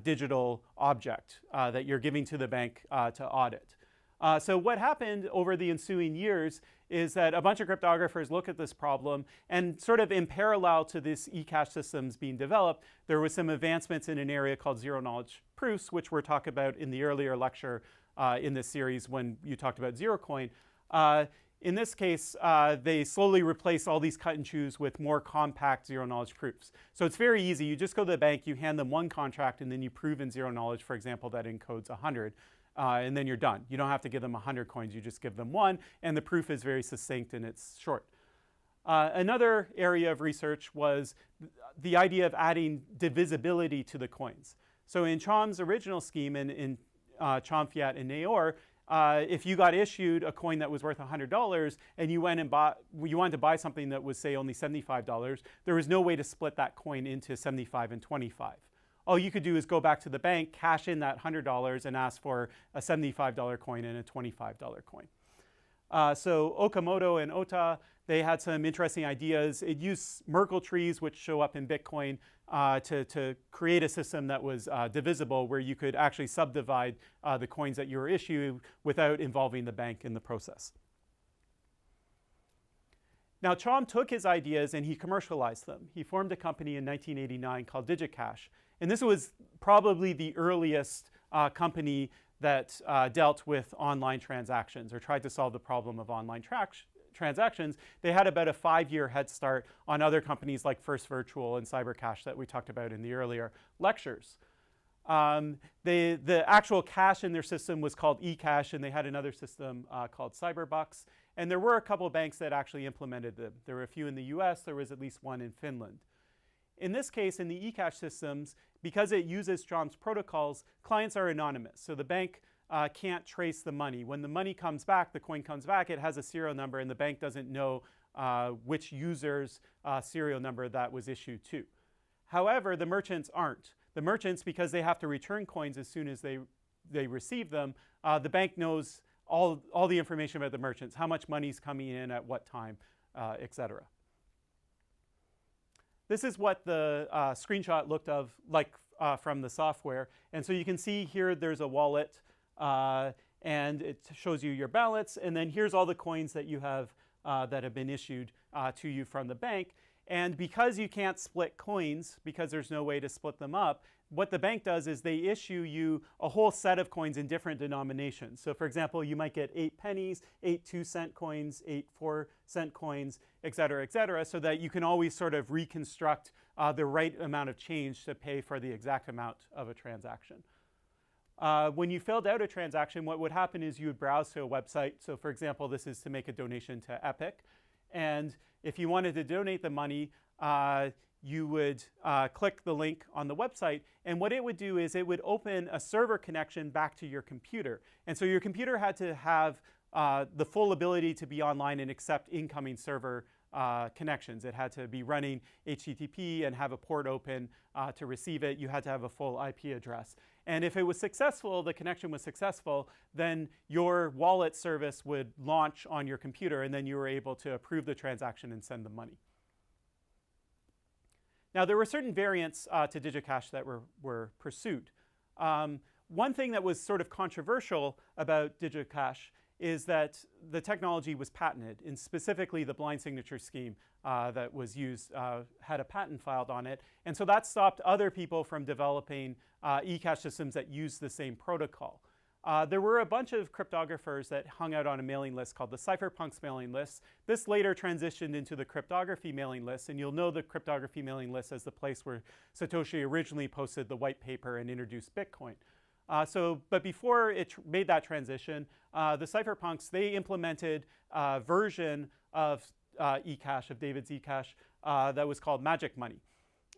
digital object that you're giving to the bank to audit. So what happened over the ensuing years is that a bunch of cryptographers look at this problem, and sort of in parallel to this eCash systems being developed, there was some advancements in an area called zero-knowledge proofs, which we're talking about in the earlier lecture in this series when you talked about zerocoin. In this case, they slowly replace all these cut and choose with more compact zero-knowledge proofs. So it's very easy. You just go to the bank, you hand them one contract, and then you prove in zero-knowledge, for example, that encodes 100. And then you're done. You don't have to give them 100 coins. You just give them one, and the proof is very succinct and it's short. Another area of research was the idea of adding divisibility to the coins. So in Chom's original scheme, and in Chom, Fiat, and Naor, if you got issued a coin that was worth $100 and you wanted to buy something that was, say, only $75, there was no way to split that coin into 75 and 25. All you could do is go back to the bank, cash in that $100, and ask for a $75 coin and a $25 coin. So Okamoto and Ota, they had some interesting ideas. It used Merkle trees, which show up in Bitcoin, to create a system that was divisible, where you could actually subdivide the coins that you were issued without involving the bank in the process. Now, Chom took his ideas and he commercialized them. He formed a company in 1989 called DigiCash. And this was probably the earliest company that dealt with online transactions or tried to solve the problem of online transactions. They had about a 5-year head start on other companies like First Virtual and Cybercash that we talked about in the earlier lectures. The actual cash in their system was called eCash, and they had another system called Cyberbucks. And there were a couple of banks that actually implemented them. There were a few in the US, there was at least one in Finland. In this case, in the eCash systems, because it uses Chom's protocols, clients are anonymous. So the bank can't trace the money. When the money comes back, the coin comes back, it has a serial number, and the bank doesn't know which user's serial number that was issued to. However, the merchants aren't. The merchants, because they have to return coins as soon as they receive them, the bank knows all the information about the merchants, how much money is coming in at what time, etc. This is what the screenshot looked like from the software. And so you can see here there's a wallet, and it shows you your balance. And then here's all the coins that you have that have been issued to you from the bank. And because you can't split coins, because there's no way to split them up, what the bank does is they issue you a whole set of coins in different denominations. So for example, you might get 8 pennies, 8 2-cent coins, 8 4-cent coins, et cetera, so that you can always sort of reconstruct the right amount of change to pay for the exact amount of a transaction. When you filled out a transaction, what would happen is you would browse to a website. So for example, this is to make a donation to Epic. And if you wanted to donate the money, you would click the link on the website. And what it would do is it would open a server connection back to your computer. And so your computer had to have the full ability to be online and accept incoming server connections. It had to be running HTTP and have a port open to receive it. You had to have a full IP address. And if it was successful, the connection was successful, then your wallet service would launch on your computer, and then you were able to approve the transaction and send the money. Now, there were certain variants to DigiCash that were pursued. One thing that was sort of controversial about DigiCash is that the technology was patented, and specifically the blind signature scheme that was used had a patent filed on it. And so that stopped other people from developing eCash systems that used the same protocol. There were a bunch of cryptographers that hung out on a mailing list called the Cypherpunks mailing list. This later transitioned into the cryptography mailing list, and you'll know the cryptography mailing list as the place where Satoshi originally posted the white paper and introduced Bitcoin. But before it made that transition, the Cypherpunks, they implemented a version of eCash, of David's eCash, that was called Magic Money.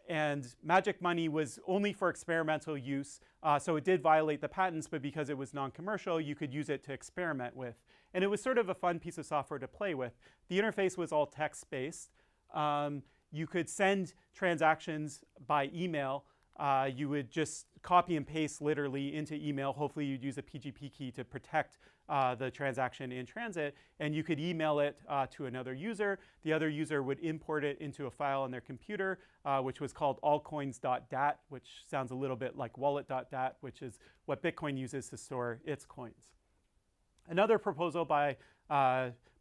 And Magic Money was only for experimental use, so it did violate the patents, but because it was non-commercial, you could use it to experiment with. And it was sort of a fun piece of software to play with. The interface was all text-based. You could send transactions by email. You would just copy and paste literally into email. Hopefully you'd use a PGP key to protect the transaction in transit, and you could email it to another user. The other user would import it into a file on their computer, which was called allcoins.dat, which sounds a little bit like wallet.dat, which is what Bitcoin uses to store its coins. Another proposal by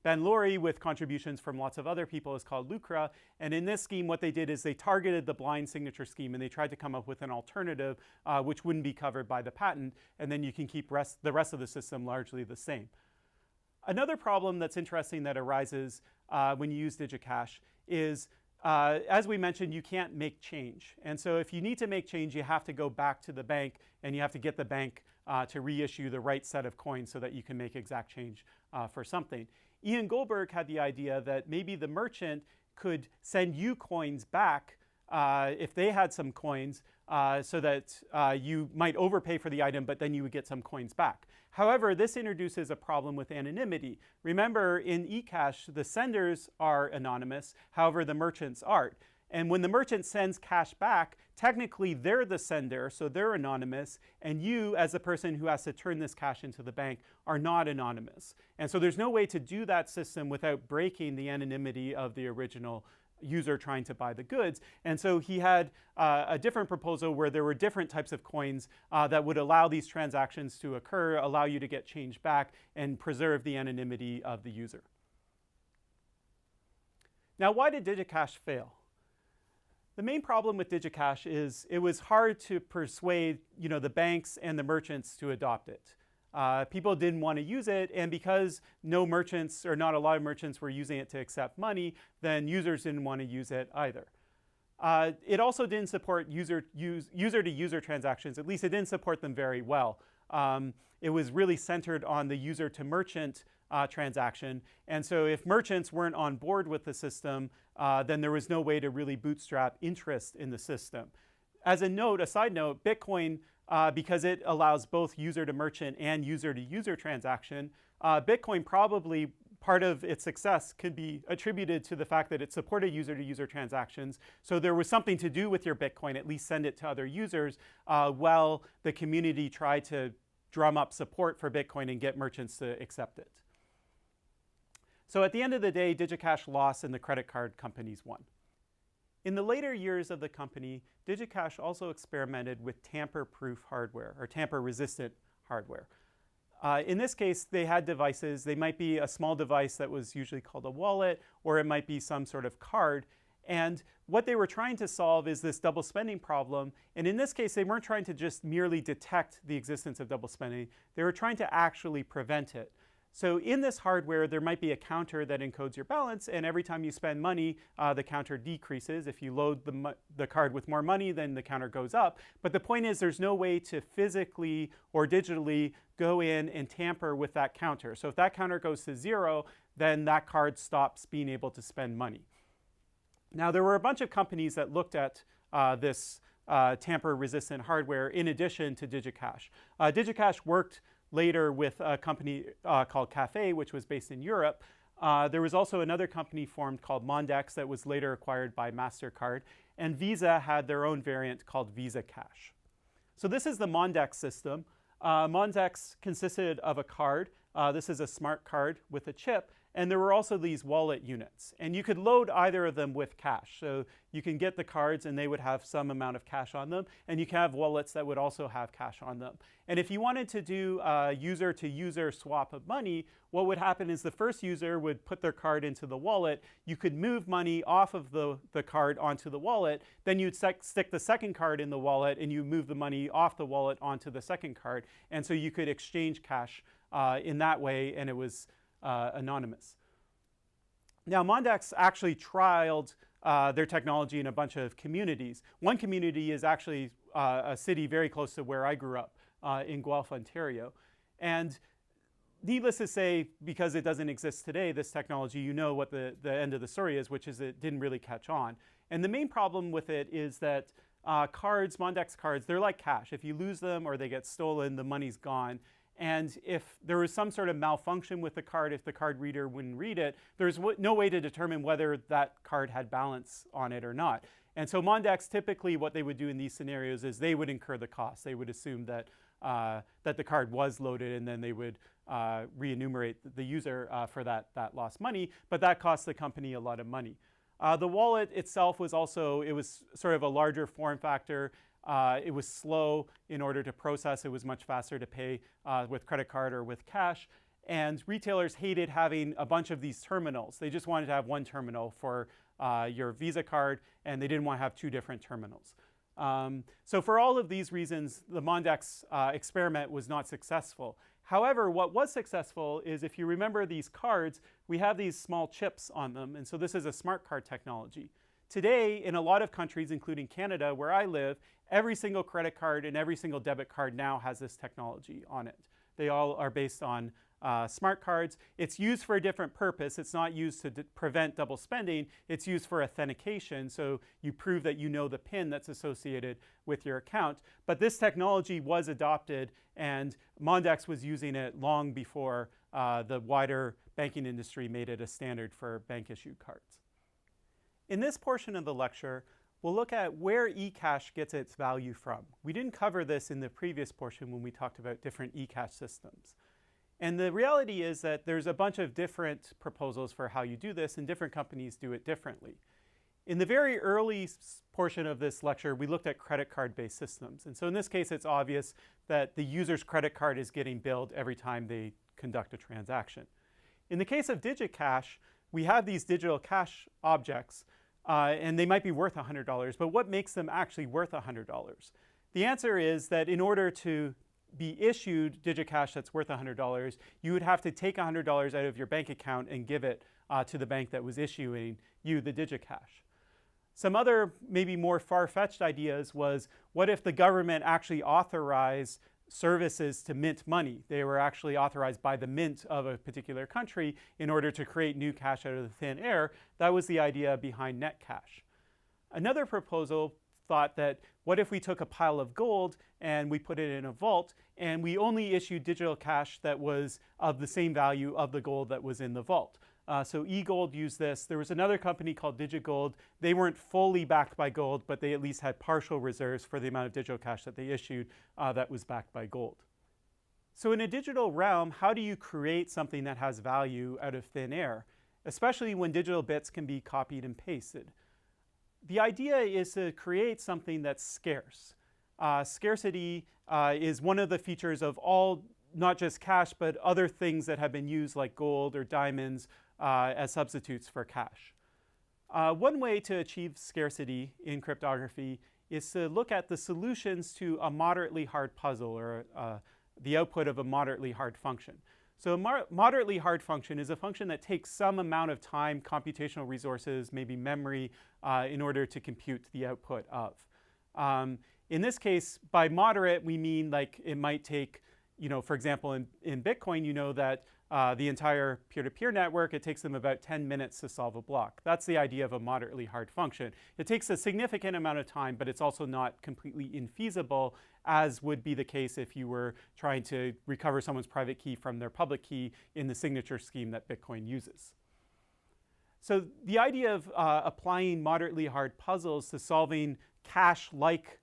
Ben Laurie, with contributions from lots of other people, is called Lucra. And in this scheme, what they did is they targeted the blind signature scheme, and they tried to come up with an alternative which wouldn't be covered by the patent, and then you can keep the rest of the system largely the same. Another problem that's interesting that arises when you use DigiCash is, as we mentioned, you can't make change. And so if you need to make change, you have to go back to the bank, and you have to get the bank to reissue the right set of coins so that you can make exact change for something. Ian Goldberg had the idea that maybe the merchant could send you coins back if they had some coins, so that you might overpay for the item, but then you would get some coins back. However, this introduces a problem with anonymity. Remember, in eCash, the senders are anonymous, however, the merchants aren't. And when the merchant sends cash back, technically they're the sender, so they're anonymous, and you, as the person who has to turn this cash into the bank, are not anonymous. And so there's no way to do that system without breaking the anonymity of the original user trying to buy the goods. And so he had a different proposal where there were different types of coins that would allow these transactions to occur, allow you to get change back, and preserve the anonymity of the user. Now, why did DigiCash fail? The main problem with DigiCash is it was hard to persuade, the banks and the merchants to adopt it. People didn't want to use it, and because no merchants, or not a lot of merchants, were using it to accept money, then users didn't want to use it either. It also didn't support user-to-user transactions. At least it didn't support them very well. It was really centered on the user-to-merchant transaction. And so if merchants weren't on board with the system, then there was no way to really bootstrap interest in the system. As a side note, Bitcoin, because it allows both user-to-merchant and user-to-user transaction, Bitcoin probably, part of its success could be attributed to the fact that it supported user-to-user transactions. So there was something to do with your Bitcoin, at least send it to other users, while the community tried to drum up support for Bitcoin and get merchants to accept it. So at the end of the day, DigiCash lost and the credit card companies won. In the later years of the company, DigiCash also experimented with tamper-proof hardware, or tamper-resistant hardware. In this case, they had devices. They might be a small device that was usually called a wallet, or it might be some sort of card. And what they were trying to solve is this double spending problem. And in this case, they weren't trying to just merely detect the existence of double spending. They were trying to actually prevent it. So in this hardware, there might be a counter that encodes your balance, and every time you spend money, the counter decreases. If you load the card with more money, then the counter goes up. But the point is there's no way to physically or digitally go in and tamper with that counter. So if that counter goes to 0, then that card stops being able to spend money. Now, there were a bunch of companies that looked at this tamper-resistant hardware in addition to DigiCash. DigiCash worked later with a company called Cafe, which was based in Europe. There was also another company formed called Mondex that was later acquired by MasterCard. And Visa had their own variant called Visa Cash. So this is the Mondex system. Mondex consisted of a card. This is a smart card with a chip. And there were also these wallet units. And you could load either of them with cash. So you can get the cards and they would have some amount of cash on them. And you can have wallets that would also have cash on them. And if you wanted to do a user-to-user swap of money, what would happen is the first user would put their card into the wallet. You could move money off of the card onto the wallet. Then you'd stick the second card in the wallet and you move the money off the wallet onto the second card. And so you could exchange cash in that way, and it was anonymous. Now, Mondex actually trialed their technology in a bunch of communities. One community is actually a city very close to where I grew up in Guelph, Ontario. And needless to say, because it doesn't exist today, this technology, you know what the end of the story is, which is it didn't really catch on. And the main problem with it is that cards, Mondex cards, they're like cash. If you lose them or they get stolen, the money's gone. And if there was some sort of malfunction with the card, if the card reader wouldn't read it, there's no way to determine whether that card had balance on it or not. And so Mondex, typically what they would do in these scenarios is they would incur the cost. They would assume that, that the card was loaded, and then they would re-enumerate the user for that lost money. But that cost the company a lot of money. The wallet itself was also, it was sort of a larger form factor. It was slow in order to process. It was much faster to pay with credit card or with cash. And retailers hated having a bunch of these terminals. They just wanted to have one terminal for your Visa card, and they didn't want to have two different terminals. So for all of these reasons, the Mondex experiment was not successful. However, what was successful is, if you remember these cards, we have these small chips on them. And so this is a smart card technology. Today, in a lot of countries, including Canada, where I live, every single credit card and every single debit card now has this technology on it. They all are based on smart cards. It's used for a different purpose. It's not used to prevent double spending. It's used for authentication. So you prove that you know the PIN that's associated with your account. But this technology was adopted, and Mondex was using it long before the wider banking industry made it a standard for bank-issued cards. In this portion of the lecture, we'll look at where eCash gets its value from. We didn't cover this in the previous portion when we talked about different eCash systems. And the reality is that there's a bunch of different proposals for how you do this, and different companies do it differently. In the very early portion of this lecture, we looked at credit card-based systems. And so in this case, it's obvious that the user's credit card is getting billed every time they conduct a transaction. In the case of DigiCash, we have these digital cash objects, and they might be worth $100, but what makes them actually worth $100? The answer is that in order to be issued DigiCash that's worth $100, you would have to take $100 out of your bank account and give it to the bank that was issuing you the DigiCash. Some other, maybe more far-fetched ideas was, what if the government actually authorized services to mint money? They were actually authorized by the mint of a particular country in order to create new cash out of the thin air. That was the idea behind Netcash. Another proposal thought that, what if we took a pile of gold and we put it in a vault, and we only issued digital cash that was of the same value of the gold that was in the vault? So eGold used this. There was another company called DigiGold. They weren't fully backed by gold, but they at least had partial reserves for the amount of digital cash that they issued that was backed by gold. So in a digital realm, how do you create something that has value out of thin air, especially when digital bits can be copied and pasted? The idea is to create something that's scarce. Scarcity is one of the features of all, not just cash, but other things that have been used, like gold or diamonds, as substitutes for cash. One way to achieve scarcity in cryptography is to look at the solutions to a moderately hard puzzle, or the output of a moderately hard function. So a moderately hard function is a function that takes some amount of time, computational resources, maybe memory, in order to compute the output of. In this case, by moderate, we mean like it might take, for example, in Bitcoin, that the entire peer-to-peer network, it takes them about 10 minutes to solve a block. That's the idea of a moderately hard function. It takes a significant amount of time, but it's also not completely infeasible, as would be the case if you were trying to recover someone's private key from their public key in the signature scheme that Bitcoin uses. So the idea of applying moderately hard puzzles to solving cache-like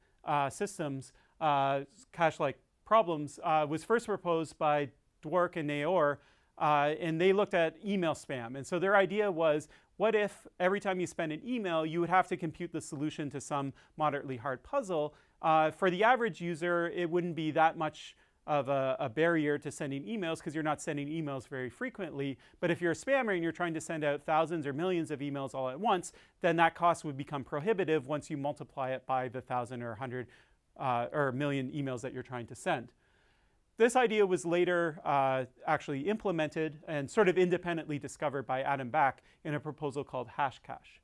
systems, cache-like problems, was first proposed by Dwork and Naor, and they looked at email spam. And so their idea was, what if every time you spend an email, you would have to compute the solution to some moderately hard puzzle? For the average user, it wouldn't be that much of a barrier to sending emails because you're not sending emails very frequently. But if you're a spammer and you're trying to send out thousands or millions of emails all at once, then that cost would become prohibitive once you multiply it by the 1,000 or 100 or million emails that you're trying to send. This idea was later actually implemented and sort of independently discovered by Adam Back in a proposal called Hashcash.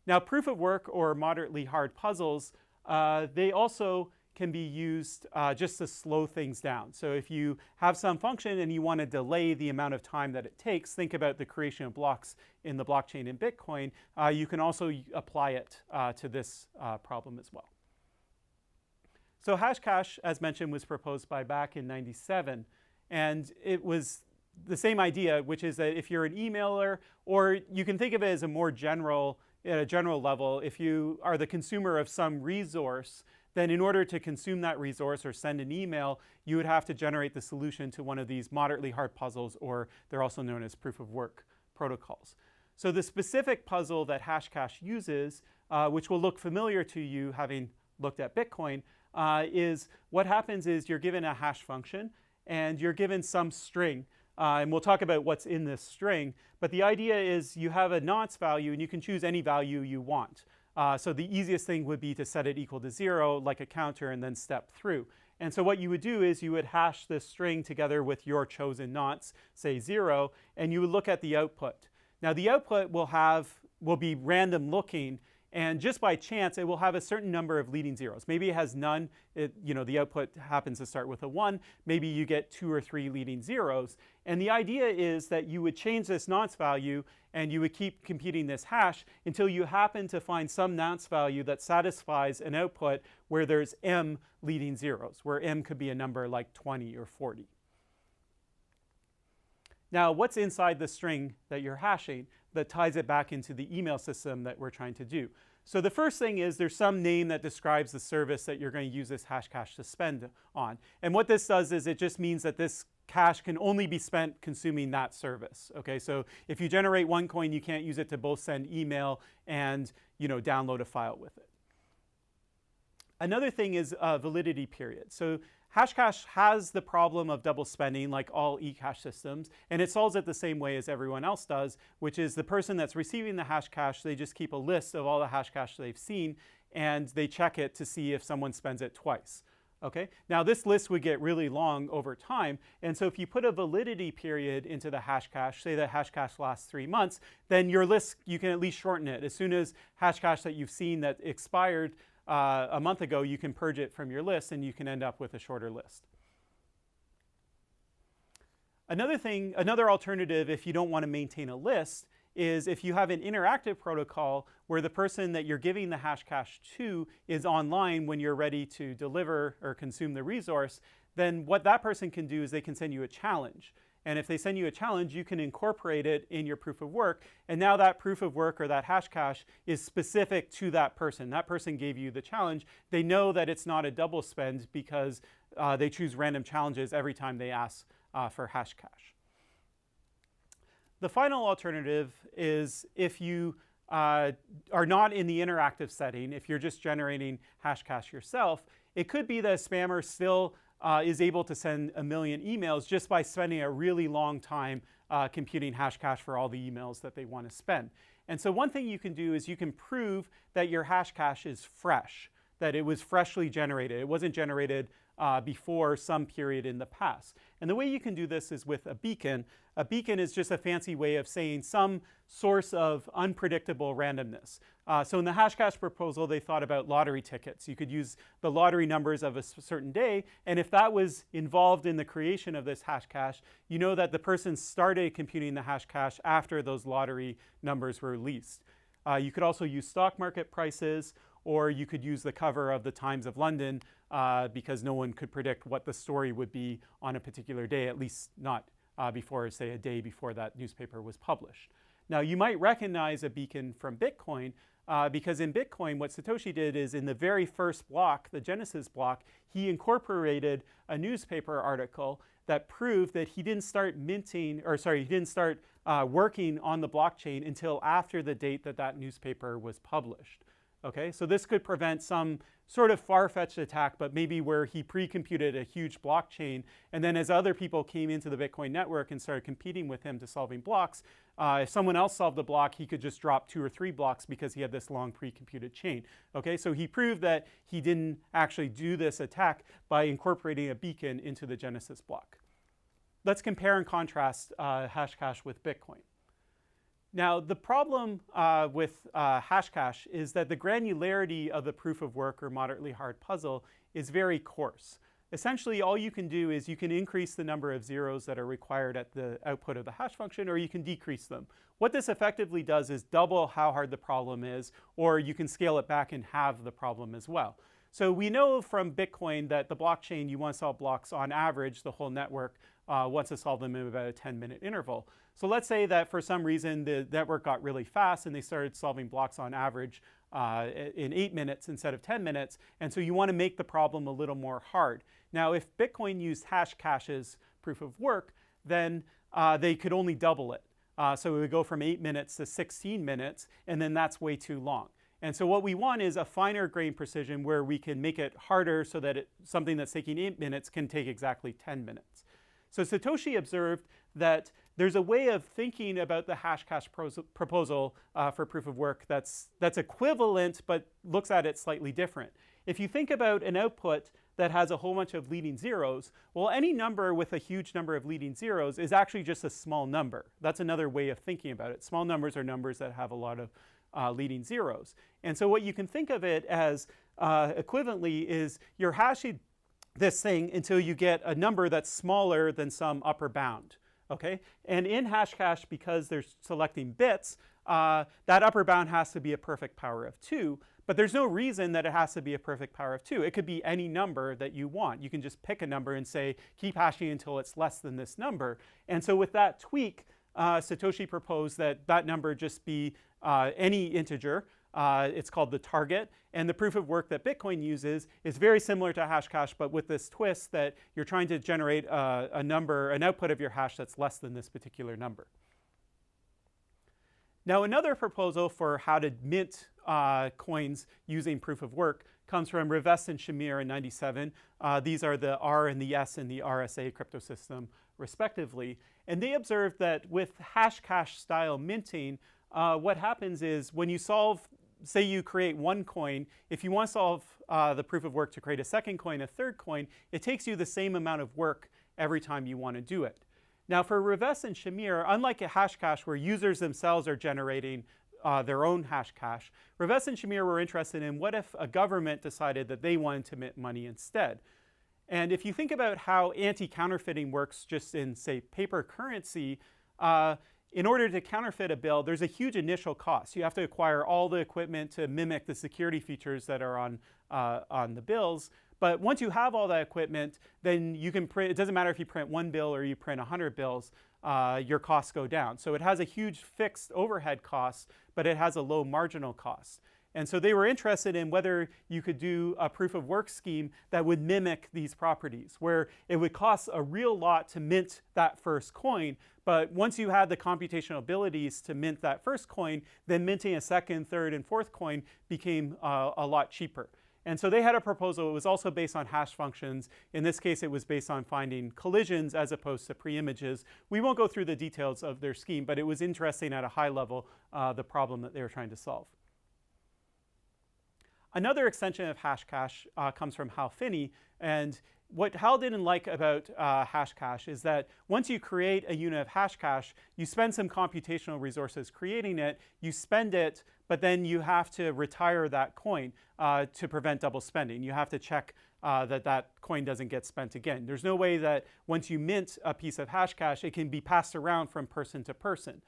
Now, proof of work or moderately hard puzzles, they also can be used just to slow things down. So if you have some function and you want to delay the amount of time that it takes, think about the creation of blocks in the blockchain in Bitcoin, you can also apply it to this problem as well. So Hashcash, as mentioned, was proposed by Back in '97, and it was the same idea, which is that if you're an emailer, or you can think of it as a more general, at a general level, if you are the consumer of some resource, then in order to consume that resource or send an email, you would have to generate the solution to one of these moderately hard puzzles, or they're also known as proof of work protocols. So the specific puzzle that Hashcash uses, which will look familiar to you having looked at Bitcoin, is what happens is you're given a hash function and you're given some string, and we'll talk about what's in this string, but the idea is you have a nonce value and you can choose any value you want. So the easiest thing would be to set it equal to 0 like a counter and then step through. And so what you would do is you would hash this string together with your chosen nonce, say 0, and you would look at the output. Now the output will be random looking, and just by chance, it will have a certain number of leading zeros. Maybe it has none. The output happens to start with a 1. Maybe you get 2 or 3 leading zeros. And the idea is that you would change this nonce value and you would keep computing this hash until you happen to find some nonce value that satisfies an output where there's m leading zeros, where m could be a number like 20 or 40. Now, what's inside the string that you're hashing that ties it back into the email system that we're trying to do? So the first thing is there's some name that describes the service that you're going to use this hash cache to spend on. And what this does is it just means that this cache can only be spent consuming that service. Okay, so if you generate one coin, you can't use it to both send email and download a file with it. Another thing is a validity period. So Hashcash has the problem of double spending like all eCash systems, and it solves it the same way as everyone else does, which is the person that's receiving the Hashcash, they just keep a list of all the Hashcash they've seen, and they check it to see if someone spends it twice. Okay? Now this list would get really long over time, and so if you put a validity period into the Hashcash, say the Hashcash lasts 3 months, then your list, you can at least shorten it. As soon as Hashcash that you've seen that expired a month ago, you can purge it from your list and you can end up with a shorter list. Another alternative if you don't want to maintain a list is if you have an interactive protocol where the person that you're giving the Hashcash to is online when you're ready to deliver or consume the resource, then what that person can do is they can send you a challenge. And if they send you a challenge, you can incorporate it in your proof of work. And now that proof of work or that Hashcash is specific to that person. That person gave you the challenge. They know that it's not a double spend because they choose random challenges every time they ask for Hashcash. The final alternative is if you are not in the interactive setting, if you're just generating Hashcash yourself, it could be that a spammer still is able to send a million emails just by spending a really long time computing Hashcash for all the emails that they want to spend. And so one thing you can do is you can prove that your Hashcash is fresh, that it was freshly generated. It wasn't generated before some period in the past. And the way you can do this is with a beacon. A beacon is just a fancy way of saying some source of unpredictable randomness. So in the Hashcash proposal, they thought about lottery tickets. You could use the lottery numbers of a certain day, and if that was involved in the creation of this Hashcash, you know that the person started computing the Hashcash after those lottery numbers were released. You could also use stock market prices, or you could use the cover of the Times of London because no one could predict what the story would be on a particular day, at least not before, say, a day before that newspaper was published. Now, you might recognize a beacon from Bitcoin because in Bitcoin, what Satoshi did is in the very first block, the Genesis block, he incorporated a newspaper article that proved that he didn't start working on the blockchain until after the date that that newspaper was published. Okay, so this could prevent some sort of far-fetched attack, but maybe where he pre-computed a huge blockchain, and then as other people came into the Bitcoin network and started competing with him to solving blocks, if someone else solved the block, he could just drop 2 or 3 blocks because he had this long pre-computed chain. Okay, so he proved that he didn't actually do this attack by incorporating a beacon into the Genesis block. Let's compare and contrast Hashcash with Bitcoin. Now, the problem with Hashcash is that the granularity of the proof of work or moderately hard puzzle is very coarse. Essentially, all you can do is you can increase the number of zeros that are required at the output of the hash function, or you can decrease them. What this effectively does is double how hard the problem is, or you can scale it back and halve the problem as well. So we know from Bitcoin that the blockchain, you want to solve blocks on average, the whole network wants to solve them in about a 10-minute interval. So let's say that for some reason the network got really fast and they started solving blocks on average in 8 minutes instead of 10 minutes. And so you want to make the problem a little more hard. Now, if Bitcoin used Hashcash's proof of work, then they could only double it. So it would go from 8 minutes to 16 minutes, and then that's way too long. And so what we want is a finer grain precision where we can make it harder so that something that's taking 8 minutes can take exactly 10 minutes. So Satoshi observed that there's a way of thinking about the Hashcash proposal for proof of work that's equivalent but looks at it slightly different. If you think about an output that has a whole bunch of leading zeros, well, any number with a huge number of leading zeros is actually just a small number. That's another way of thinking about it. Small numbers are numbers that have a lot of leading zeros. And so what you can think of it as equivalently is you're hashing this thing until you get a number that's smaller than some upper bound. Okay? And in Hashcash, because they're selecting bits, that upper bound has to be a perfect power of 2, but there's no reason that it has to be a perfect power of 2. It could be any number that you want. You can just pick a number and say, keep hashing until it's less than this number. And so with that tweak, Satoshi proposed that that number just be any integer. It's called the target. And the proof of work that Bitcoin uses is very similar to Hashcash, but with this twist that you're trying to generate an output of your hash that's less than this particular number. Now, another proposal for how to mint coins using proof of work comes from Rivest and Shamir in '97. These are the R and the S in the RSA crypto system, respectively. And they observed that with Hashcash style minting, what happens is when you solve, say you create one coin, if you want to solve the proof of work to create a second coin, a third coin, it takes you the same amount of work every time you want to do it. Now for Rivest and Shamir, unlike a Hashcash where users themselves are generating their own Hashcash, Rivest and Shamir were interested in what if a government decided that they wanted to mint money instead. And if you think about how anti-counterfeiting works just in, say, paper currency, in order to counterfeit a bill, there's a huge initial cost. You have to acquire all the equipment to mimic the security features that are on the bills. But once you have all that equipment, then you can print, it doesn't matter if you print 1 bill or you print 100 bills, your costs go down. So it has a huge fixed overhead cost, but it has a low marginal cost. And so they were interested in whether you could do a proof of work scheme that would mimic these properties, where it would cost a real lot to mint that first coin, but once you had the computational abilities to mint that first coin, then minting a second, third, and fourth coin became a lot cheaper. And so they had a proposal. It was also based on hash functions. In this case, it was based on finding collisions as opposed to pre-images. We won't go through the details of their scheme, but it was interesting at a high level, the problem that they were trying to solve. Another extension of Hashcash comes from Hal Finney, and what Hal didn't like about Hashcash is that once you create a unit of Hashcash, you spend some computational resources creating it, you spend it, but then you have to retire that coin to prevent double spending. You have to check that that coin doesn't get spent again. There's no way that once you mint a piece of Hashcash, it can be passed around from person to person.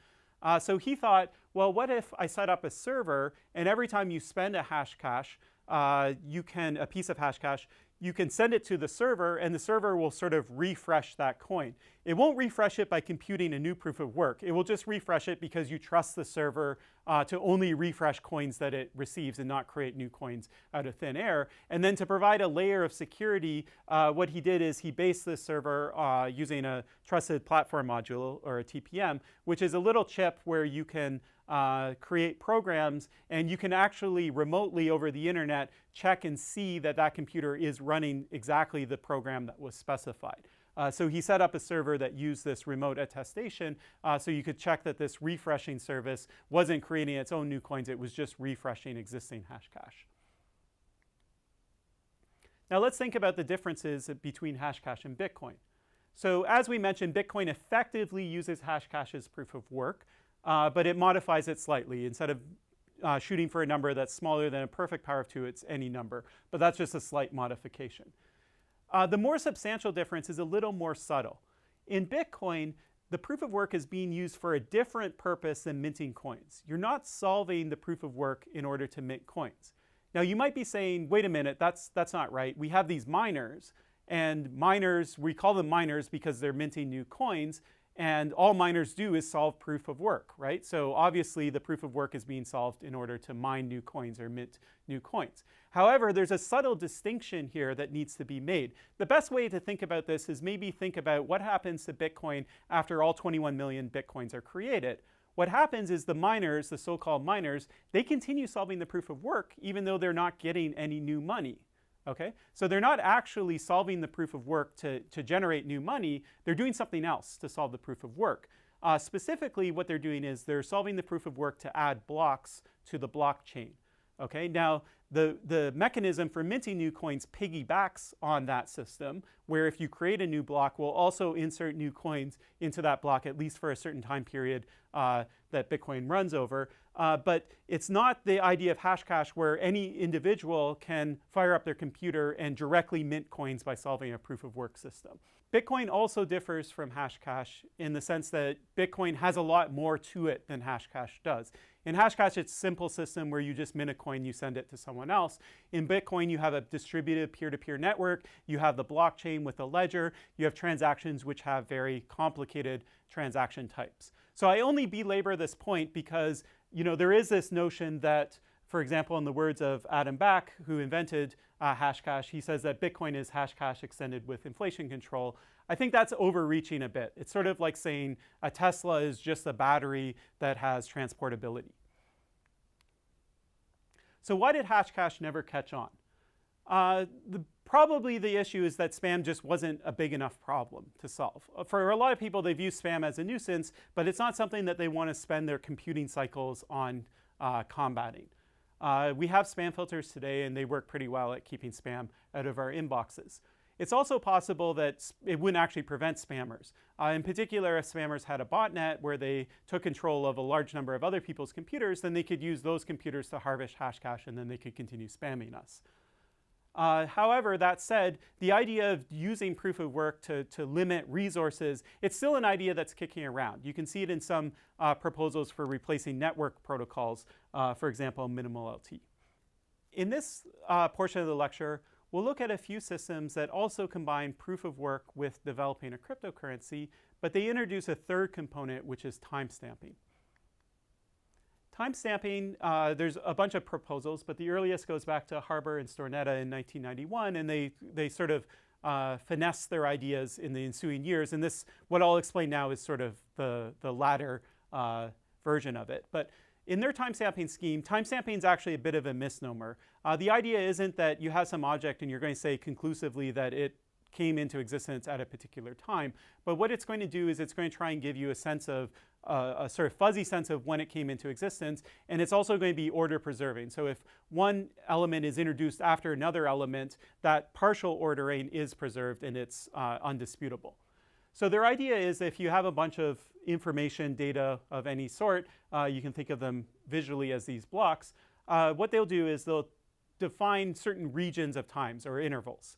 So he thought, well, what if I set up a server, and every time you spend a Hashcash, a piece of Hashcash, you can send it to the server, and the server will sort of refresh that coin. It won't refresh it by computing a new proof of work. It will just refresh it because you trust the server to only refresh coins that it receives and not create new coins out of thin air. And then to provide a layer of security, what he did is he based this server using a trusted platform module, or a TPM, which is a little chip where you can create programs, and you can actually remotely over the internet check and see that that computer is running exactly the program that was specified. So he set up a server that used this remote attestation so you could check that this refreshing service wasn't creating its own new coins, it was just refreshing existing Hashcash. Now let's think about the differences between Hashcash and Bitcoin. So as we mentioned, Bitcoin effectively uses Hashcash as proof of work, but it modifies it slightly. Instead of shooting for a number that's smaller than a perfect power of 2, it's any number. But that's just a slight modification. The more substantial difference is a little more subtle. In Bitcoin, the proof of work is being used for a different purpose than minting coins. You're not solving the proof of work in order to mint coins. Now you might be saying, wait a minute, that's not right. We have these miners, and miners, we call them miners because they're minting new coins, and all miners do is solve proof of work, right? So obviously the proof of work is being solved in order to mine new coins or mint new coins. However, there's a subtle distinction here that needs to be made. The best way to think about this is maybe think about what happens to Bitcoin after all 21 million Bitcoins are created. What happens is the miners, the so-called miners, they continue solving the proof of work even though they're not getting any new money. Okay? So they're not actually solving the proof of work to generate new money. They're doing something else to solve the proof of work. Specifically, what they're doing is they're solving the proof of work to add blocks to the blockchain. Okay? Now, the mechanism for minting new coins piggybacks on that system, where if you create a new block, we'll also insert new coins into that block, at least for a certain time period that Bitcoin runs over. But it's not the idea of Hashcash where any individual can fire up their computer and directly mint coins by solving a proof of work system. Bitcoin also differs from Hashcash in the sense that Bitcoin has a lot more to it than Hashcash does. In Hashcash, it's a simple system where you just mint a coin, you send it to someone else. In Bitcoin, you have a distributed peer-to-peer network, you have the blockchain with a ledger, you have transactions which have very complicated transaction types. So I only belabor this point because there is this notion that, for example, in the words of Adam Back, who invented Hashcash, he says that Bitcoin is Hashcash extended with inflation control. I think that's overreaching a bit. It's sort of like saying a Tesla is just a battery that has transportability. So why did Hashcash never catch on? Probably the issue is that spam just wasn't a big enough problem to solve. For a lot of people, they view spam as a nuisance, but it's not something that they want to spend their computing cycles on combating. We have spam filters today, and they work pretty well at keeping spam out of our inboxes. It's also possible that it wouldn't actually prevent spammers. In particular, if spammers had a botnet where they took control of a large number of other people's computers, then they could use those computers to harvest Hashcash, and then they could continue spamming us. However, that said, the idea of using proof of work to limit resources, it's still an idea that's kicking around. You can see it in some proposals for replacing network protocols, for example, minimal LT. In this portion of the lecture, we'll look at a few systems that also combine proof of work with developing a cryptocurrency, but they introduce a third component, which is timestamping. Timestamping, there's a bunch of proposals, but the earliest goes back to Harber and Stornetta in 1991, and they sort of finessed their ideas in the ensuing years. And this, what I'll explain now, is sort of the latter version of it. But in their timestamping scheme, timestamping is actually a bit of a misnomer. The idea isn't that you have some object and you're going to say conclusively that it came into existence at a particular time. But what it's going to do is it's going to try and give you a sense of a sort of fuzzy sense of when it came into existence, and it's also going to be order preserving. So if one element is introduced after another element, that partial ordering is preserved and it's undisputable. So their idea is if you have a bunch of information, data of any sort, you can think of them visually as these blocks. What they'll do is they'll define certain regions of times or intervals.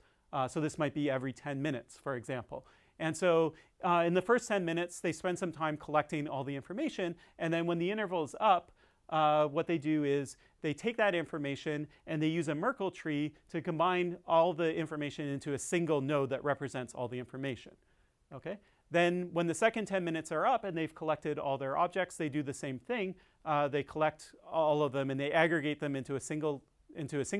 So this might be every 10 minutes, for example. And so in the first 10 minutes, they spend some time collecting all the information. And then when the interval is up, what they do is they take that information and they use a Merkle tree to combine all the information into a single node that represents all the information. Okay? Then when the second 10 minutes are up and they've collected all their objects, they do the same thing. They collect all of them and they aggregate them into a single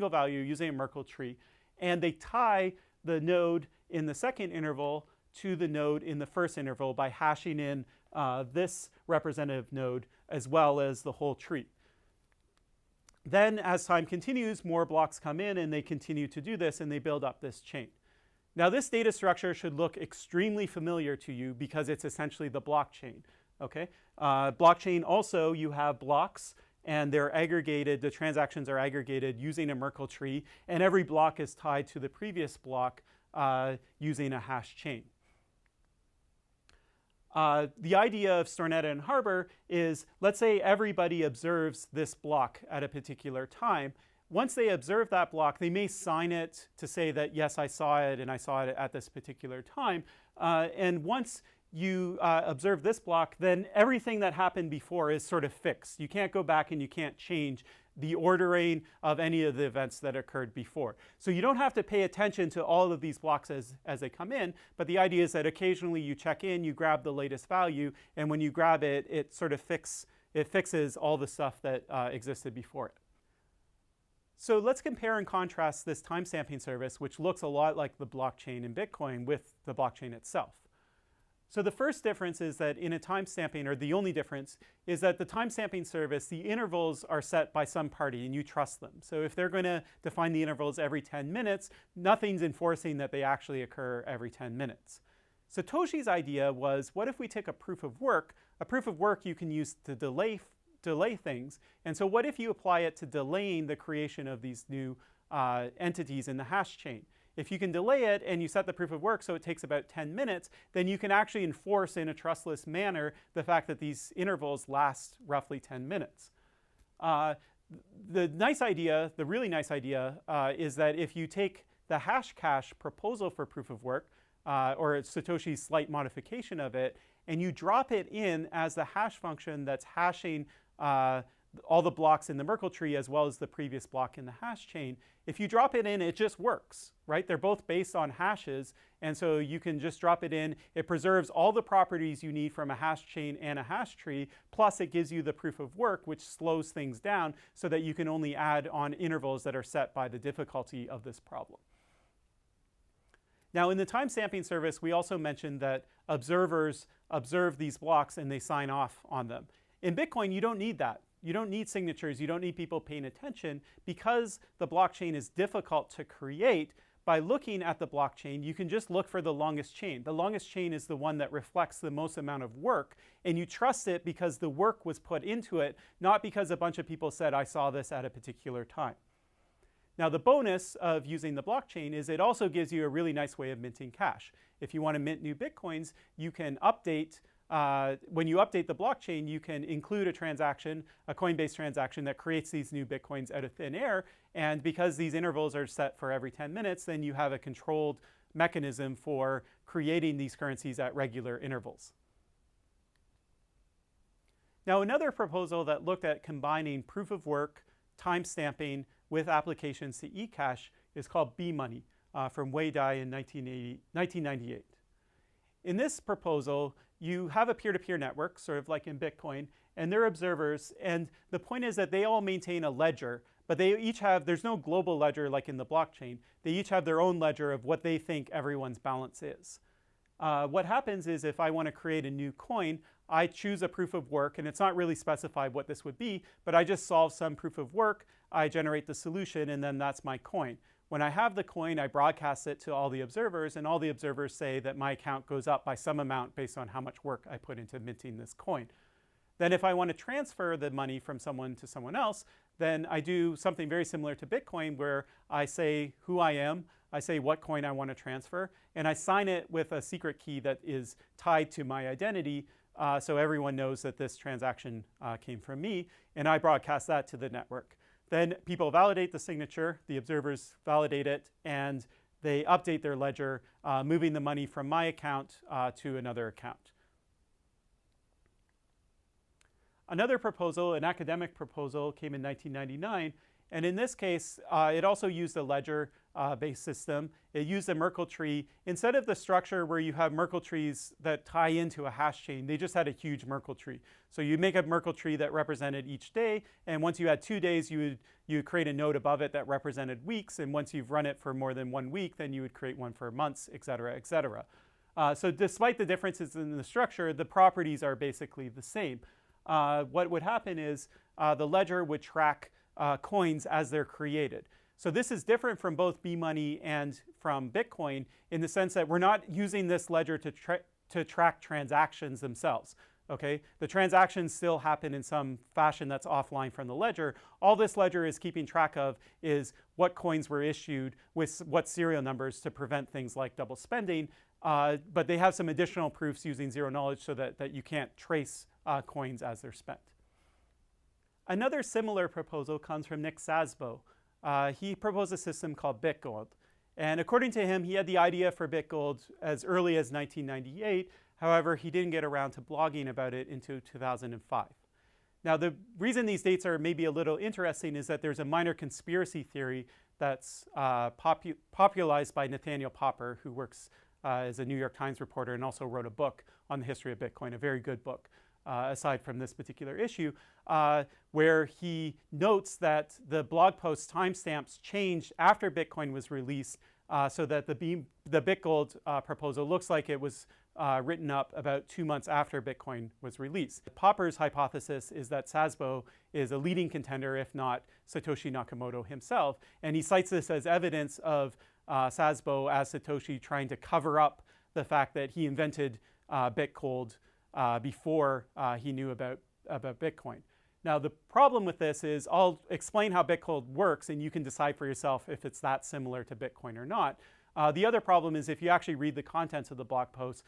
value using a Merkle tree. And they tie the node in the second interval to the node in the first interval by hashing in this representative node as well as the whole tree. Then as time continues, more blocks come in and they continue to do this and they build up this chain. Now this data structure should look extremely familiar to you because it's essentially the blockchain. Okay? Blockchain also, you have blocks and they're aggregated, the transactions are aggregated using a Merkle tree, and every block is tied to the previous block using a hash chain. The idea of Stornetta and Harbor is, let's say everybody observes this block at a particular time. Once they observe that block, they may sign it to say that, yes, I saw it and I saw it at this particular time. And once you observe this block, then everything that happened before is sort of fixed. You can't go back and you can't change the ordering of any of the events that occurred before. So you don't have to pay attention to all of these blocks as they come in, but the idea is that occasionally you check in, you grab the latest value, and when you grab it, it sort of fixes all the stuff that existed before it. So let's compare and contrast this timestamping service, which looks a lot like the blockchain in Bitcoin, with the blockchain itself. So the first difference is that in a timestamping, or the only difference, is that the timestamping service, the intervals are set by some party and you trust them. So if they're going to define the intervals every 10 minutes, nothing's enforcing that they actually occur every 10 minutes. Satoshi's idea was, what if we take a proof of work? A proof of work you can use to delay things. And so what if you apply it to delaying the creation of these new entities in the hash chain? If you can delay it and you set the proof of work so it takes about 10 minutes, then you can actually enforce in a trustless manner the fact that these intervals last roughly 10 minutes. The nice idea, the really nice idea, is that if you take the Hashcash proposal for proof of work, or Satoshi's slight modification of it, and you drop it in as the hash function that's hashing all the blocks in the Merkle tree as well as the previous block in the hash chain. If you drop it in, it just works, right? They're both based on hashes, and so you can just drop it in. It preserves all the properties you need from a hash chain and a hash tree, plus it gives you the proof of work, which slows things down so that you can only add on intervals that are set by the difficulty of this problem. Now, in the timestamping service, we also mentioned that observers observe these blocks and they sign off on them. In Bitcoin, you don't need that. You don't need signatures. You don't need people paying attention. Because the blockchain is difficult to create, by looking at the blockchain, you can just look for the longest chain. The longest chain is the one that reflects the most amount of work, and you trust it because the work was put into it, not because a bunch of people said, I saw this at a particular time. Now, the bonus of using the blockchain is it also gives you a really nice way of minting cash. If you want to mint new Bitcoins, you can update when you update the blockchain, you can include a transaction, a Coinbase transaction that creates these new Bitcoins out of thin air. And because these intervals are set for every 10 minutes, then you have a controlled mechanism for creating these currencies at regular intervals. Now, another proposal that looked at combining proof of work, timestamping with applications to eCash is called bmoney from Wei Dai in 1998. In this proposal, you have a peer-to-peer network, sort of like in Bitcoin, and they're observers. And the point is that they all maintain a ledger, but they each have, there's no global ledger like in the blockchain. They each have their own ledger of what they think everyone's balance is. What happens is if I want to create a new coin, I choose a proof of work, and it's not really specified what this would be, but I just solve some proof of work, I generate the solution, and then that's my coin. When I have the coin, I broadcast it to all the observers, and all the observers say that my account goes up by some amount based on how much work I put into minting this coin. Then if I want to transfer the money from someone to someone else, then I do something very similar to Bitcoin, where I say who I am, I say what coin I want to transfer, and I sign it with a secret key that is tied to my identity, so everyone knows that this transaction came from me, and I broadcast that to the network. Then people validate the signature, the observers validate it, and they update their ledger, moving the money from my account to another account. Another proposal, an academic proposal, came in 1999, and in this case, it also used a ledger-based system. It used a Merkle tree. Instead of the structure where you have Merkle trees that tie into a hash chain, they just had a huge Merkle tree. So you make a Merkle tree that represented each day, and once you had 2 days, you would create a node above it that represented weeks, and once you've run it for more than 1 week, then you would create one for months, et cetera, et cetera. So despite the differences in the structure, the properties are basically the same. What would happen is the ledger would track coins as they're created. So this is different from both bmoney and from Bitcoin in the sense that we're not using this ledger to track transactions themselves. Okay, the transactions still happen in some fashion that's offline from the ledger. All this ledger is keeping track of is what coins were issued with what serial numbers to prevent things like double spending. But they have some additional proofs using zero knowledge so that you can't trace coins as they're spent. Another similar proposal comes from Nick Szabo. He proposed a system called BitGold. And according to him, he had the idea for BitGold as early as 1998. However, he didn't get around to blogging about it until 2005. Now, the reason these dates are maybe a little interesting is that there's a minor conspiracy theory that's popularized by Nathaniel Popper, who works as a New York Times reporter and also wrote a book on the history of Bitcoin, a very good book, aside from this particular issue, where he notes that the blog post timestamps changed after Bitcoin was released, so that the BitGold proposal looks like it was written up about 2 months after Bitcoin was released. Popper's hypothesis is that Szabo is a leading contender, if not Satoshi Nakamoto himself, and he cites this as evidence of Szabo as Satoshi trying to cover up the fact that he invented BitGold before he knew about Bitcoin. Now, the problem with this is I'll explain how BitGold works, and you can decide for yourself if it's that similar to Bitcoin or not. The other problem is if you actually read the contents of the blog post,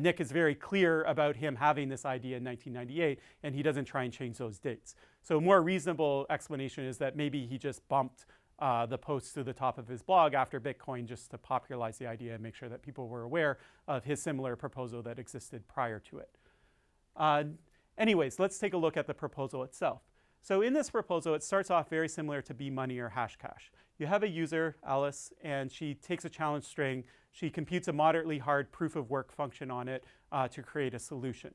Nick is very clear about him having this idea in 1998, and he doesn't try and change those dates. So a more reasonable explanation is that maybe he just bumped the post to the top of his blog after Bitcoin just to popularize the idea and make sure that people were aware of his similar proposal that existed prior to it. Anyways, let's take a look at the proposal itself. So in this proposal, it starts off very similar to bmoney or Hashcash. You have a user, Alice, and she takes a challenge string. She computes a moderately hard proof of work function on it to create a solution.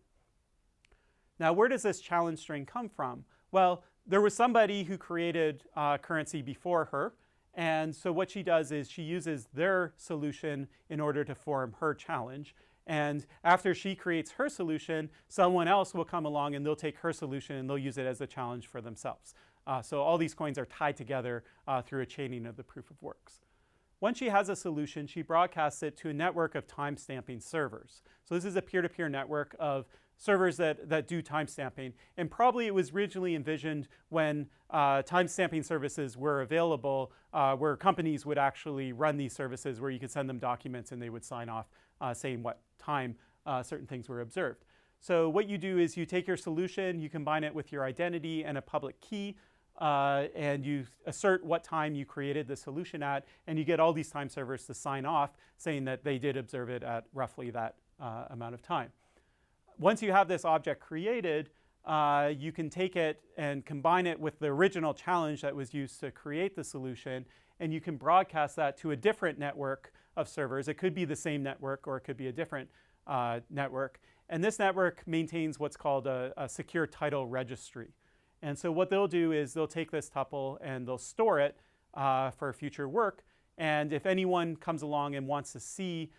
Now, where does this challenge string come from? Well, there was somebody who created currency before her. And so what she does is she uses their solution in order to form her challenge. And after she creates her solution, someone else will come along and they'll take her solution and they'll use it as a challenge for themselves. So all these coins are tied together through a chaining of the proof of works. Once she has a solution, she broadcasts it to a network of timestamping servers. So this is a peer-to-peer network of servers that do timestamping. And probably it was originally envisioned when timestamping services were available, where companies would actually run these services where you could send them documents and they would sign off saying what time certain things were observed. So what you do is you take your solution, you combine it with your identity and a public key, and you assert what time you created the solution at, and you get all these time servers to sign off saying that they did observe it at roughly that amount of time. Once you have this object created, you can take it and combine it with the original challenge that was used to create the solution, and you can broadcast that to a different network of servers. It could be the same network or it could be a different network. And this network maintains what's called a secure title registry. And so what they'll do is they'll take this tuple and they'll store it for future work. And if anyone comes along and wants to see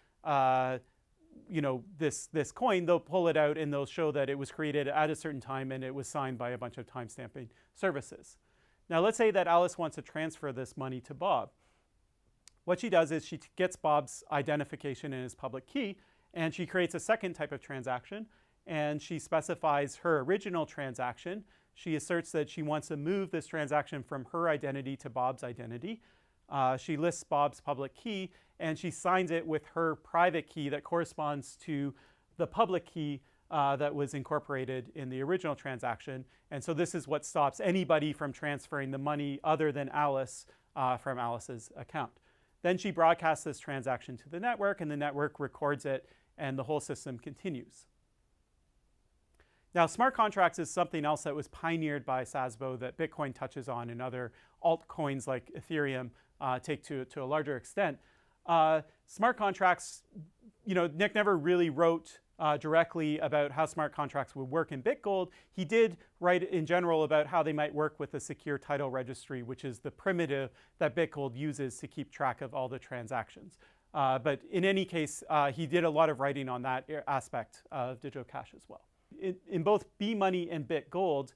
this coin, they'll pull it out and they'll show that it was created at a certain time and it was signed by a bunch of timestamping services. Now let's say that Alice wants to transfer this money to Bob. What she does is she gets Bob's identification and his public key, and she creates a second type of transaction, and she specifies her original transaction. She asserts that she wants to move this transaction from her identity to Bob's identity. She lists Bob's public key, and she signs it with her private key that corresponds to the public key that was incorporated in the original transaction. And so this is what stops anybody from transferring the money other than Alice from Alice's account. Then she broadcasts this transaction to the network, and the network records it, and the whole system continues. Now, smart contracts is something else that was pioneered by Szabo that Bitcoin touches on, and other altcoins like Ethereum take to a larger extent. Smart contracts, Nick never really wrote directly about how smart contracts would work in BitGold. He did write in general about how they might work with the secure title registry, which is the primitive that BitGold uses to keep track of all the transactions. But in any case, he did a lot of writing on that aspect of digital cash as well. In both bmoney and BitGold,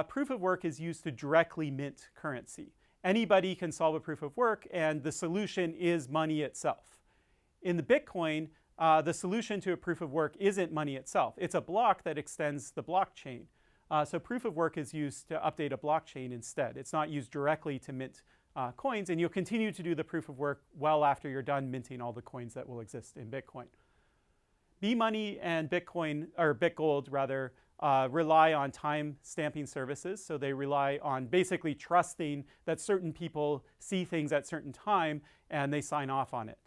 proof of work is used to directly mint currency. Anybody can solve a proof of work, and the solution is money itself. In the Bitcoin, the solution to a proof of work isn't money itself. It's a block that extends the blockchain. So proof of work is used to update a blockchain instead. It's not used directly to mint coins, and you'll continue to do the proof of work well after you're done minting all the coins that will exist in Bitcoin. bmoney and BitGold rather, rely on time stamping services. So they rely on basically trusting that certain people see things at certain time and they sign off on it.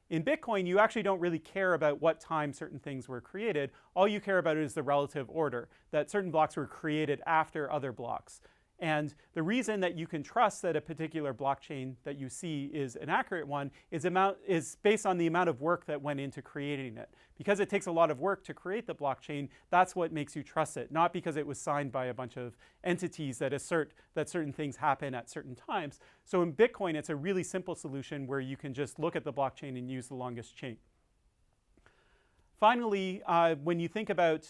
In Bitcoin, you actually don't really care about what time certain things were created. All you care about is the relative order, that certain blocks were created after other blocks. And the reason that you can trust that a particular blockchain that you see is an accurate one is based on the amount of work that went into creating it. Because it takes a lot of work to create the blockchain, that's what makes you trust it, not because it was signed by a bunch of entities that assert that certain things happen at certain times. So in Bitcoin, it's a really simple solution where you can just look at the blockchain and use the longest chain. Finally, when you think about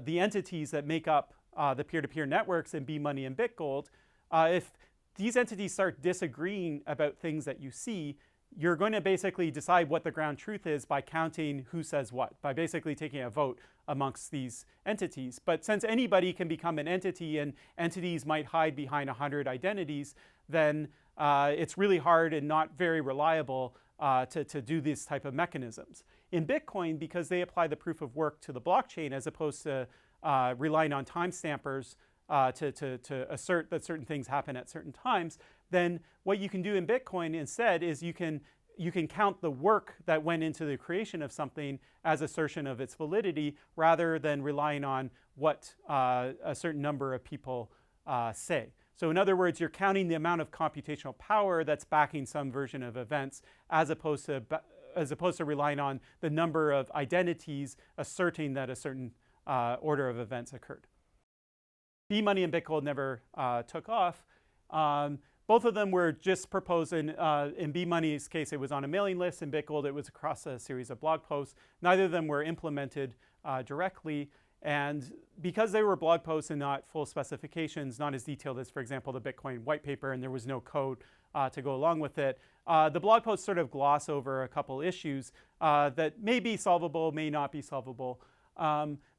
the entities that make up the peer-to-peer networks in bmoney and BitGold, if these entities start disagreeing about things that you see, you're going to basically decide what the ground truth is by counting who says what, by basically taking a vote amongst these entities. But since anybody can become an entity and entities might hide behind 100 identities, then it's really hard and not very reliable to do these type of mechanisms. In Bitcoin, because they apply the proof of work to the blockchain as opposed to relying on timestampers to assert that certain things happen at certain times, then what you can do in Bitcoin instead is you can count the work that went into the creation of something as assertion of its validity, rather than relying on what a certain number of people say. So in other words, you're counting the amount of computational power that's backing some version of events, as opposed to relying on the number of identities asserting that a certain order of events occurred. bmoney and BitGold never took off. Both of them were just proposed in bmoney's case, it was on a mailing list. In BitGold, it was across a series of blog posts. Neither of them were implemented directly. And because they were blog posts and not full specifications, not as detailed as, for example, the Bitcoin white paper, and there was no code to go along with it, the blog posts sort of gloss over a couple issues that may be solvable, may not be solvable.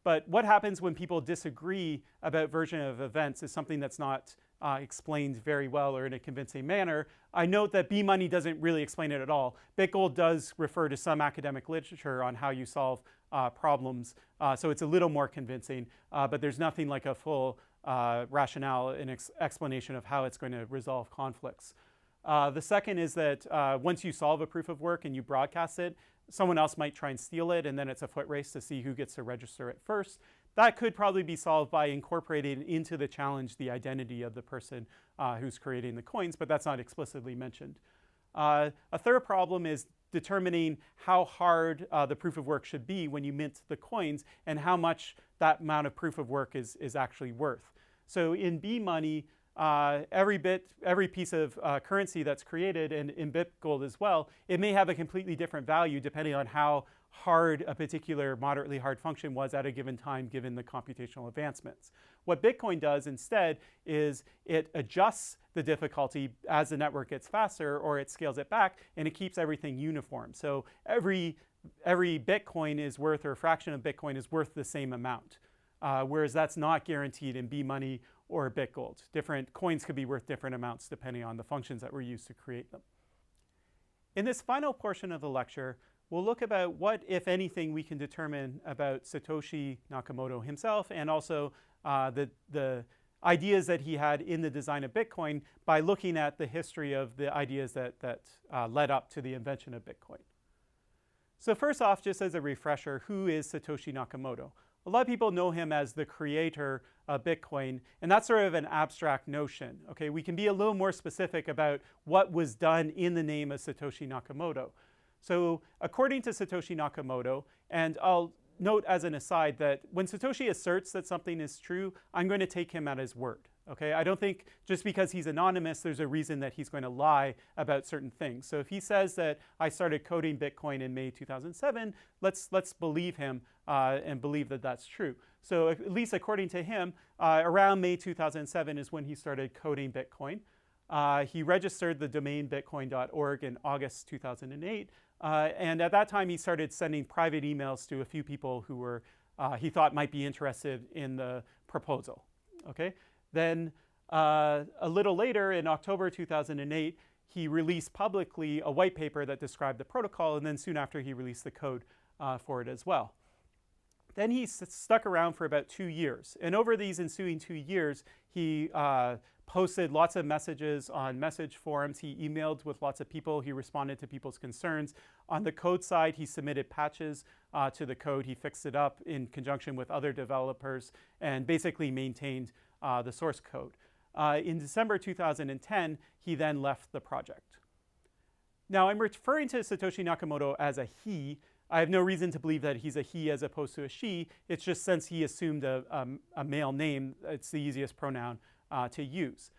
But what happens when people disagree about version of events is something that's not explained very well or in a convincing manner. I note that bmoney doesn't really explain it at all. BitGold does refer to some academic literature on how you solve problems, so it's a little more convincing, but there's nothing like a full rationale and explanation of how it's going to resolve conflicts. The second is that once you solve a proof of work and you broadcast it, someone else might try and steal it, and then it's a foot race to see who gets to register it first. That could probably be solved by incorporating into the challenge the identity of the person who's creating the coins, but that's not explicitly mentioned. A third problem is determining how hard the proof of work should be when you mint the coins, and how much that amount of proof of work is actually worth. So in bmoney, every piece of currency that's created, and in BitGold as well, it may have a completely different value depending on how hard a particular moderately hard function was at a given time given the computational advancements. What Bitcoin does instead is it adjusts the difficulty as the network gets faster, or it scales it back, and it keeps everything uniform. So every Bitcoin is worth, or a fraction of Bitcoin is worth the same amount, whereas that's not guaranteed in B-money or BitGold. Different coins could be worth different amounts depending on the functions that were used to create them. In this final portion of the lecture, we'll look about what, if anything, we can determine about Satoshi Nakamoto himself, and also the ideas that he had in the design of Bitcoin by looking at the history of the ideas that led up to the invention of Bitcoin. So first off, just as a refresher, who is Satoshi Nakamoto? A lot of people know him as the creator of Bitcoin, and that's sort of an abstract notion. Okay, we can be a little more specific about what was done in the name of Satoshi Nakamoto. So according to Satoshi Nakamoto, and I'll note as an aside that when Satoshi asserts that something is true, I'm going to take him at his word. Okay, I don't think just because he's anonymous, there's a reason that he's going to lie about certain things. So if he says that I started coding Bitcoin in May 2007, let's believe him and believe that that's true. So at least according to him, around May 2007 is when he started coding Bitcoin. He registered the domain bitcoin.org in August 2008. And at that time, he started sending private emails to a few people who were, he thought might be interested in the proposal. Okay? Then a little later, in October 2008, he released publicly a white paper that described the protocol, and then soon after he released the code for it as well. Then he stuck around for about 2 years. And over these ensuing 2 years, he posted lots of messages on message forums. He emailed with lots of people. He responded to people's concerns. On the code side, he submitted patches to the code. He fixed it up in conjunction with other developers and basically maintained the source code. In December 2010, he then left the project. Now, I'm referring to Satoshi Nakamoto as a he. I have no reason to believe that he's a he as opposed to a she. It's just since he assumed a male name, it's the easiest pronoun to use.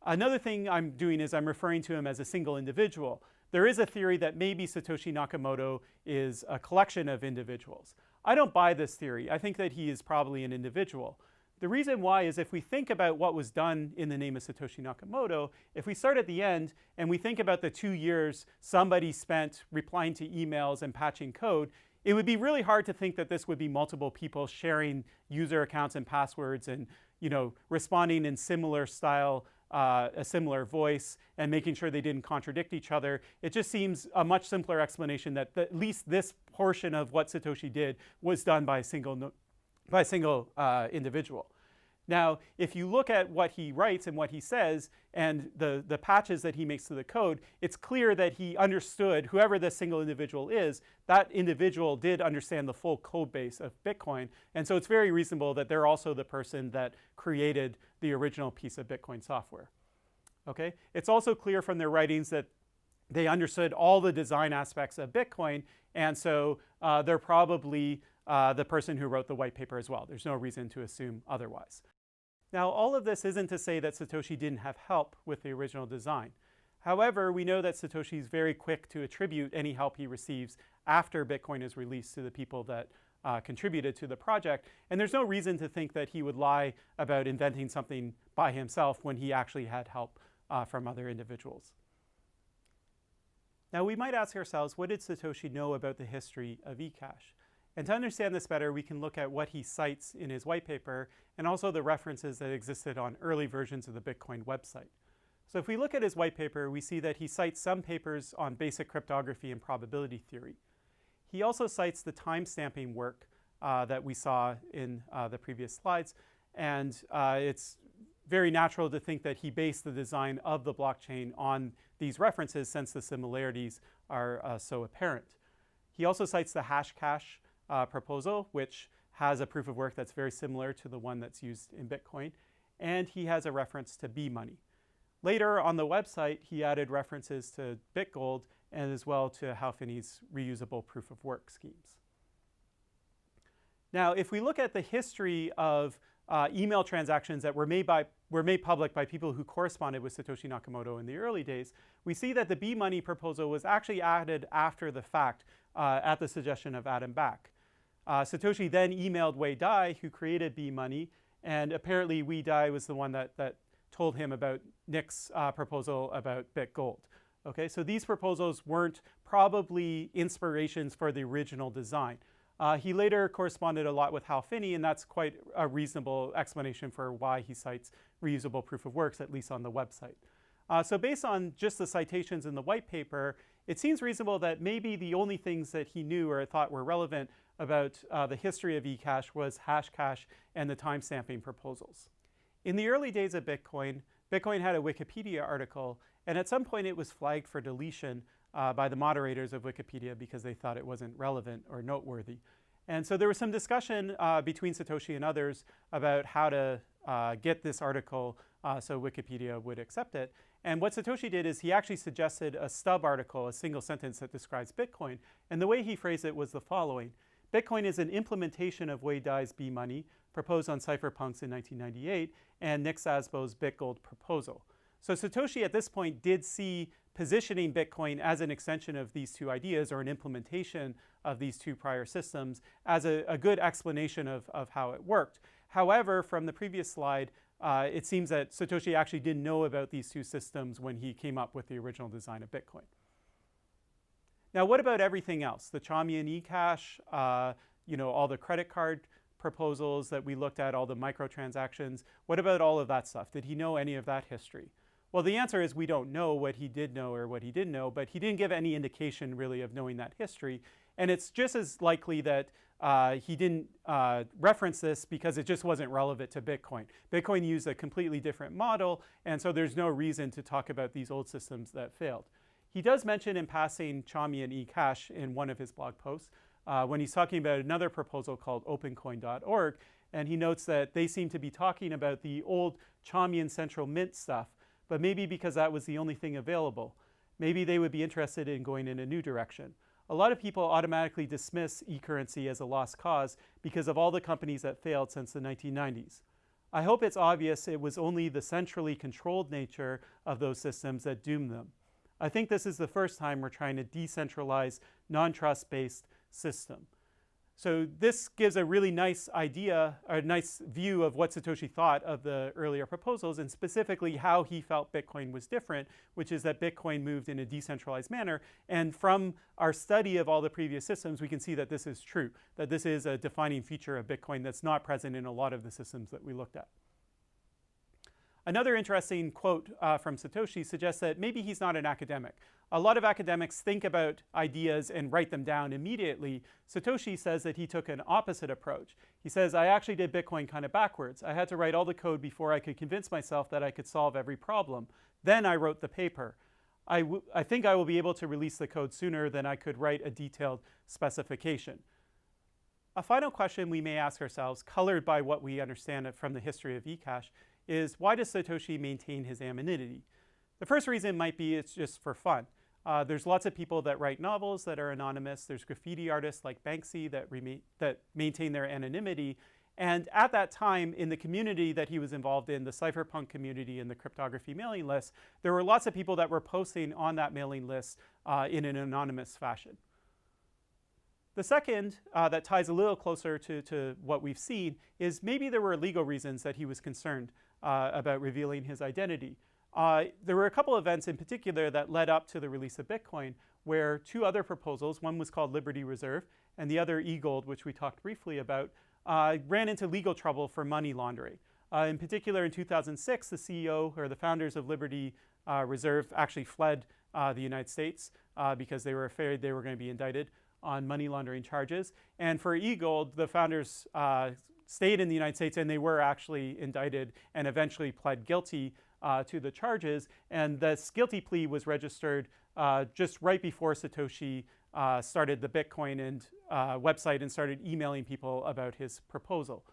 Another thing I'm doing is I'm referring to him as a single individual. There is a theory that maybe Satoshi Nakamoto is a collection of individuals. I don't buy this theory. I think that he is probably an individual. The reason why is if we think about what was done in the name of Satoshi Nakamoto, if we start at the end and we think about the 2 years somebody spent replying to emails and patching code, it would be really hard to think that this would be multiple people sharing user accounts and passwords and responding in similar style, a similar voice, and making sure they didn't contradict each other. It just seems a much simpler explanation that at least this portion of what Satoshi did was done by a single individual. Now, if you look at what he writes and what he says and the patches that he makes to the code, it's clear that he understood, whoever this single individual is, that individual did understand the full code base of Bitcoin. And so it's very reasonable that they're also the person that created the original piece of Bitcoin software. Okay? It's also clear from their writings that they understood all the design aspects of Bitcoin, and so they're probably the person who wrote the white paper as well. There's no reason to assume otherwise. Now, all of this isn't to say that Satoshi didn't have help with the original design. However, we know that Satoshi is very quick to attribute any help he receives after Bitcoin is released to the people that contributed to the project, and there's no reason to think that he would lie about inventing something by himself when he actually had help from other individuals. Now, we might ask ourselves, what did Satoshi know about the history of eCash? And to understand this better, we can look at what he cites in his white paper and also the references that existed on early versions of the Bitcoin website. So if we look at his white paper, we see that he cites some papers on basic cryptography and probability theory. He also cites the timestamping work that we saw in the previous slides, and it's very natural to think that he based the design of the blockchain on these references since the similarities are so apparent. He also cites the Hashcash proposal, which has a proof of work that's very similar to the one that's used in Bitcoin, and he has a reference to B-money. Later on the website, he added references to BitGold and as well to Hal Finney's reusable proof of work schemes. Now, if we look at the history of email transactions that were made public by people who corresponded with Satoshi Nakamoto in the early days, we see that the B-money proposal was actually added after the fact at the suggestion of Adam Back. Satoshi then emailed Wei Dai, who created B-Money, and apparently Wei Dai was the one that told him about Nick's proposal about BitGold. Okay, so these proposals weren't probably inspirations for the original design. He later corresponded a lot with Hal Finney, and that's quite a reasonable explanation for why he cites reusable proof of works, at least on the website. So based on just the citations in the white paper, it seems reasonable that maybe the only things that he knew or thought were relevant about the history of eCash was Hashcash and the timestamping proposals. In the early days of Bitcoin, Bitcoin had a Wikipedia article, and at some point it was flagged for deletion by the moderators of Wikipedia because they thought it wasn't relevant or noteworthy. And so there was some discussion between Satoshi and others about how to get this article so Wikipedia would accept it. And what Satoshi did is he actually suggested a stub article, a single sentence that describes Bitcoin. And the way he phrased it was the following: Bitcoin is an implementation of Wei Dai's B-Money, proposed on cypherpunks in 1998, and Nick Szabo BitGold proposal. So Satoshi at this point did see positioning Bitcoin as an extension of these two ideas, or an implementation of these two prior systems, as a good explanation of how it worked. However, from the previous slide, it seems that Satoshi actually didn't know about these two systems when he came up with the original design of Bitcoin. Now, what about everything else? The Chaumian eCash, all the credit card proposals that we looked at, all the microtransactions. What about all of that stuff? Did he know any of that history? Well, the answer is we don't know what he did know or what he didn't know, but he didn't give any indication really of knowing that history. And it's just as likely that he didn't reference this because it just wasn't relevant to Bitcoin. Bitcoin used a completely different model, and so there's no reason to talk about these old systems that failed. He does mention in passing Chaumian eCash in one of his blog posts when he's talking about another proposal called opencoin.org, and he notes that they seem to be talking about the old Chaumian central mint stuff, but maybe because that was the only thing available. Maybe they would be interested in going in a new direction. A lot of people automatically dismiss e-currency as a lost cause because of all the companies that failed since the 1990s. I hope it's obvious it was only the centrally controlled nature of those systems that doomed them. I think this is the first time we're trying to decentralize non-trust-based system. So this gives a really nice idea, a nice view of what Satoshi thought of the earlier proposals, and specifically how he felt Bitcoin was different, which is that Bitcoin moved in a decentralized manner. And from our study of all the previous systems, we can see that this is true, that this is a defining feature of Bitcoin that's not present in a lot of the systems that we looked at. Another interesting quote from Satoshi suggests that maybe he's not an academic. A lot of academics think about ideas and write them down immediately. Satoshi says that he took an opposite approach. He says, I actually did Bitcoin kind of backwards. I had to write all the code before I could convince myself that I could solve every problem. Then I wrote the paper. I think I will be able to release the code sooner than I could write a detailed specification. A final question we may ask ourselves, colored by what we understand from the history of eCash, is why does Satoshi maintain his anonymity? The first reason might be it's just for fun. There's lots of people that write novels that are anonymous. There's graffiti artists like Banksy that maintain their anonymity. And at that time, in the community that he was involved in, the cypherpunk community and the cryptography mailing list, there were lots of people that were posting on that mailing list in an anonymous fashion. The second, that ties a little closer to what we've seen, is maybe there were legal reasons that he was concerned about revealing his identity. There were a couple of events in particular that led up to the release of Bitcoin, where two other proposals, one was called Liberty Reserve and the other eGold, which we talked briefly about, ran into legal trouble for money laundering. In particular, in 2006, the CEO or the founders of Liberty Reserve actually fled the United States because they were afraid they were going to be indicted on money laundering charges. And for eGold, the founders stayed in the United States, and they were actually indicted and eventually pled guilty to the charges. And this guilty plea was registered just right before Satoshi started the Bitcoin and website and started emailing people about his proposal.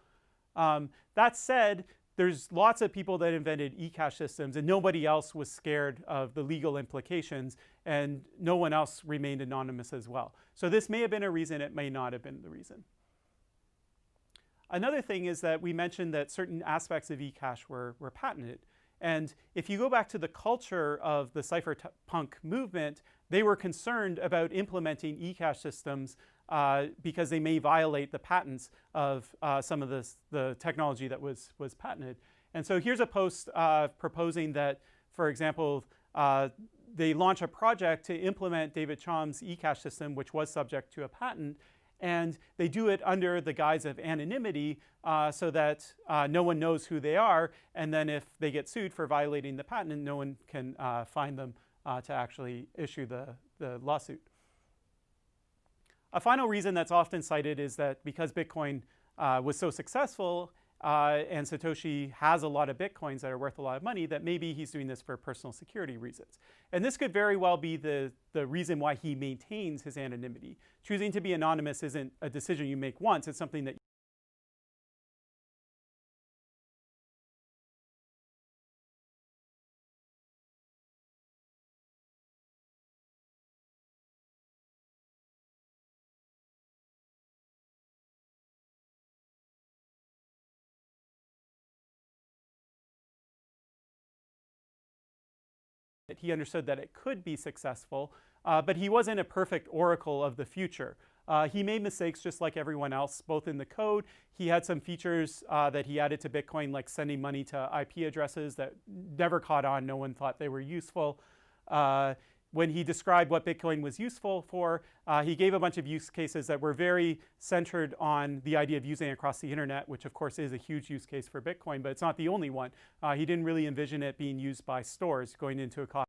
That said, there's lots of people that invented eCash systems, and nobody else was scared of the legal implications, and no one else remained anonymous as well. So this may have been a reason, it may not have been the reason. Another thing is that we mentioned that certain aspects of eCash were patented. And if you go back to the culture of the cypherpunk movement, they were concerned about implementing eCash systems because they may violate the patents of some of the technology that was patented. And so here's a post proposing that, for example, they launch a project to implement David Chaum's eCash system, which was subject to a patent, and they do it under the guise of anonymity so that no one knows who they are, and then if they get sued for violating the patent, no one can find them to actually issue the lawsuit. A final reason that's often cited is that because Bitcoin was so successful and Satoshi has a lot of Bitcoins that are worth a lot of money, that maybe he's doing this for personal security reasons. And this could very well be the reason why he maintains his anonymity. Choosing to be anonymous isn't a decision you make once, it's something that he understood that it could be successful, but he wasn't a perfect oracle of the future. He made mistakes just like everyone else, both in the code. He had some features that he added to Bitcoin, like sending money to IP addresses that never caught on. No one thought they were useful. When he described what Bitcoin was useful for, he gave a bunch of use cases that were very centered on the idea of using it across the internet, which of course is a huge use case for Bitcoin, but it's not the only one. He didn't really envision it being used by stores going into a